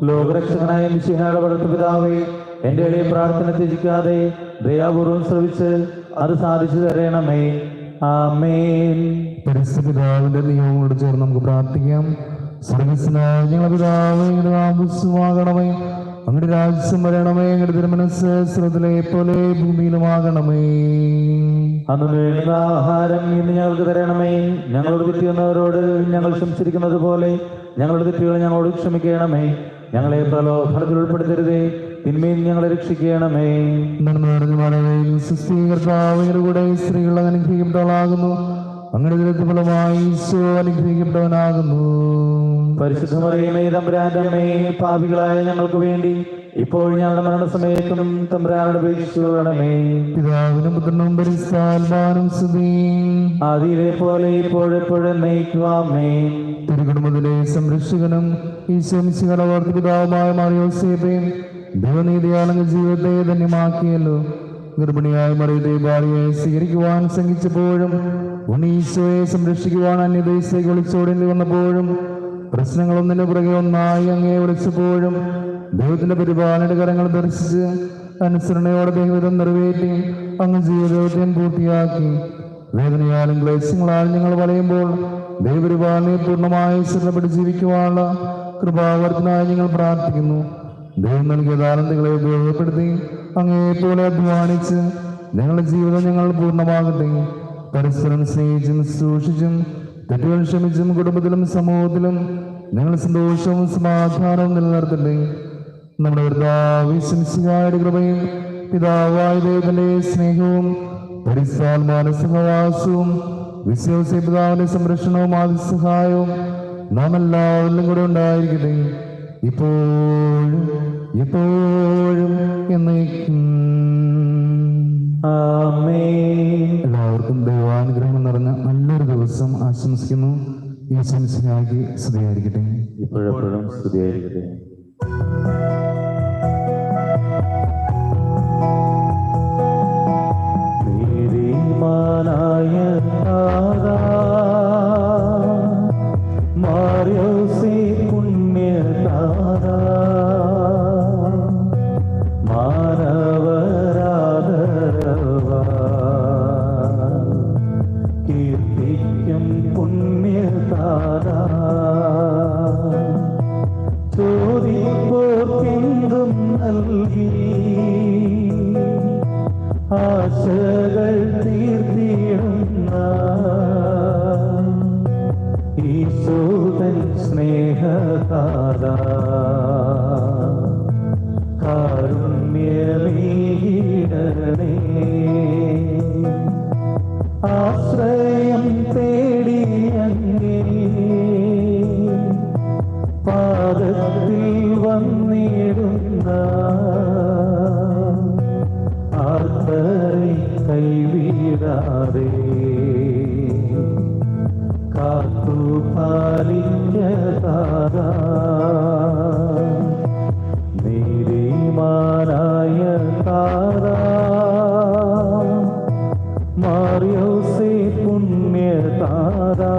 ലോകരക്ഷകനായ മിശിഹായുടെ വളർത്തു പിതാവേ, എന്റെ എളിയ പ്രാർത്ഥന ത്യജിക്കാതെ ദയാപൂർവം ശ്രവിച്ച് അത് സാധിച്ചു തരണമേ. ആമേൻ. പരിശുദ്ധ പിതാവിന്റെ നിയമങ്ങളോട് ചേർന്ന് നമുക്ക് പ്രാർത്ഥിക്കാം. സ്വർഗ്ഗസ്ഥനായ ഞങ്ങളുടെ പിതാവേ, അങ്ങയുടെ നാമം പൂജിതമാകണമേ. അങ്ങയുടെ രാജ്യം വരണമേ. അങ്ങയുടെ തിരുമനസ്സ് സ്വർഗ്ഗത്തിലെ പോലെ ഭൂമിയിലുമാകണമേ. അന്ന് വേണ്ടുന്ന ആഹാരം ഇന്ന് ഞങ്ങൾക്ക് തരണമേ. ഞങ്ങളോട് തെറ്റ് ചെയ്യുന്നവരോട് ഞങ്ങൾ ക്ഷമിച്ചിരിക്കുന്നത് പോലെ ഞങ്ങളുടെ തെറ്റുകൾ ഞങ്ങളോട് ക്ഷമിക്കണമേ. ഞങ്ങളെ പ്രലോഭനത്തിൽ ഉൾപ്പെടുത്തരുതേ, തിന്മയിൽ ഞങ്ങളെ രക്ഷിക്കണമേ. കർത്താവിന്റെ കൂടെ സ്ത്രീകൾ അനുഗ്രഹിക്കപ്പെട്ടവളാകുന്നു. അങ്ങനെ ഇതിന്റെ ഫലമായി ഈശോ അനുഗ്രഹിക്കപ്പെട്ടവനാകുന്നു. പരിശുദ്ധ മറിയമേ, തമ്പുരാന്റെ അമ്മേ, പാപികളായ ഞങ്ങൾക്ക് വേണ്ടി ഇപ്പോൾ ഞങ്ങളുടെ മരണസമയത്തും തമ്പുരാനോട് അപേക്ഷിച്ചുകൊള്ളണമേ. പിതാവിനും പുത്രനും പരിശുദ്ധാത്മാവിനും സ്തുതി. ആദിയിലെ പോലെ ഇപ്പോഴെപ്പോഴും നയിക്കുവാമേ. തിരുകുടുംബത്തിലെ സംരക്ഷകനും ഈശോമിശിഹായുടെ വളർത്തു പിതാവുമായ മാർ യോസേപ്പേ, ദൈവനീതിയാളങ്ങ് ജീവിതത്തെ ധന്യമാക്കിയല്ലോ. ഗർഭിണിയായ മറിയത്തെ ഭാര്യയെ സ്വീകരിക്കുവാൻ ശങ്കിച്ചപ്പോഴും ഈശോയെ സംരക്ഷിക്കുവാൻ അന്യദേശത്തേക്ക് വിളിച്ചോടേണ്ടി വന്നപ്പോഴും പ്രശ്നങ്ങളൊന്നിനു പുറകെ ഒന്നായി അങ്ങേ വിളിച്ചപ്പോഴും ദൈവത്തിന്റെ പരിപാലനയുടെ കരങ്ങൾ ദർശിച്ച് അനുസരണയോടെ ദൈവം നിറവേറ്റി അങ്ങ് ജീവിതത്തെ പൂർത്തിയാക്കി. വേദനയാലും ക്ലേശങ്ങളാലും ഞങ്ങൾ വലയുമ്പോൾ ദൈവപരിപാലനയെ പൂർണ്ണമായി ശ്രദ്ധപ്പെട്ട് ജീവിക്കുവാനുള്ള കൃപാവർത്തനായി ഞങ്ങൾ പ്രാർത്ഥിക്കുന്നു. ദൈവം നൽകിയ താലന്തുകളെ ഉപയോഗപ്പെടുത്തി അങ്ങേപോലെ അധ്വാനിച്ച് ഞങ്ങളുടെ ജീവിതം ഞങ്ങൾ പൂർണ്ണമാകട്ടെ. പരസ്പരം സ്നേഹിച്ചും സൂക്ഷിച്ചും തെറ്റുകൾ ക്ഷമിച്ചും കുടുംബത്തിലും സമൂഹത്തിലും ഞങ്ങൾ സന്തോഷവും സമാധാനവും നിലനിർത്തട്ടെ. നമ്മുടെ കർത്താവിന്റെ കൃപയും പിതാവായ ദൈവത്തിന്റെ സ്നേഹവും പരിശുദ്ധാത്മാവിന്റെ സഹവാസവും വിശ്വസിതാവിന്റെ സംരക്ഷണവും ആദ്യ സഹായവും നാം എല്ലാവരിലും കൂടെ ഉണ്ടായിരിക്കട്ടെ, ഇപ്പോഴും എപ്പോഴും എന്നേക്കും. ആമേൻ. എല്ലാവർക്കും ദൈവാനുഗ്രഹം നിറഞ്ഞ നല്ലൊരു ദിവസം ആശംസിക്കുന്നു. ഈ ശംസിനാക്കി സ്തുതിയായിരിക്കട്ടെ. ഇപ്പോഴെപ്പോഴും സ്തുതിയായിരിക്കട്ടെ. നീതിമാനായ താരാ, മാർയോസേ പുണ്യതാരാ, മാനവരാദരവാ, കീർത്തിക്കും പുണ്യതാരാ, ചോദിപ്പോർക്കെന്തും നൽകി ആശകൾ തീർത്തിടുന്ന ഈശോതൻ സ്നേഹതാരാ, കാരുണ്യമേകിടണേ. ആശ്രയം തേടി അങ്ങേ പാദത്തിൽ വന്നിടുന്ന ആർത്തരെ കൈവിടാതെ കാത്തു പാലിക്കതാരാ, നീതിമാനായ താരാ, മാർയോസേ പുണ്യതാരാ,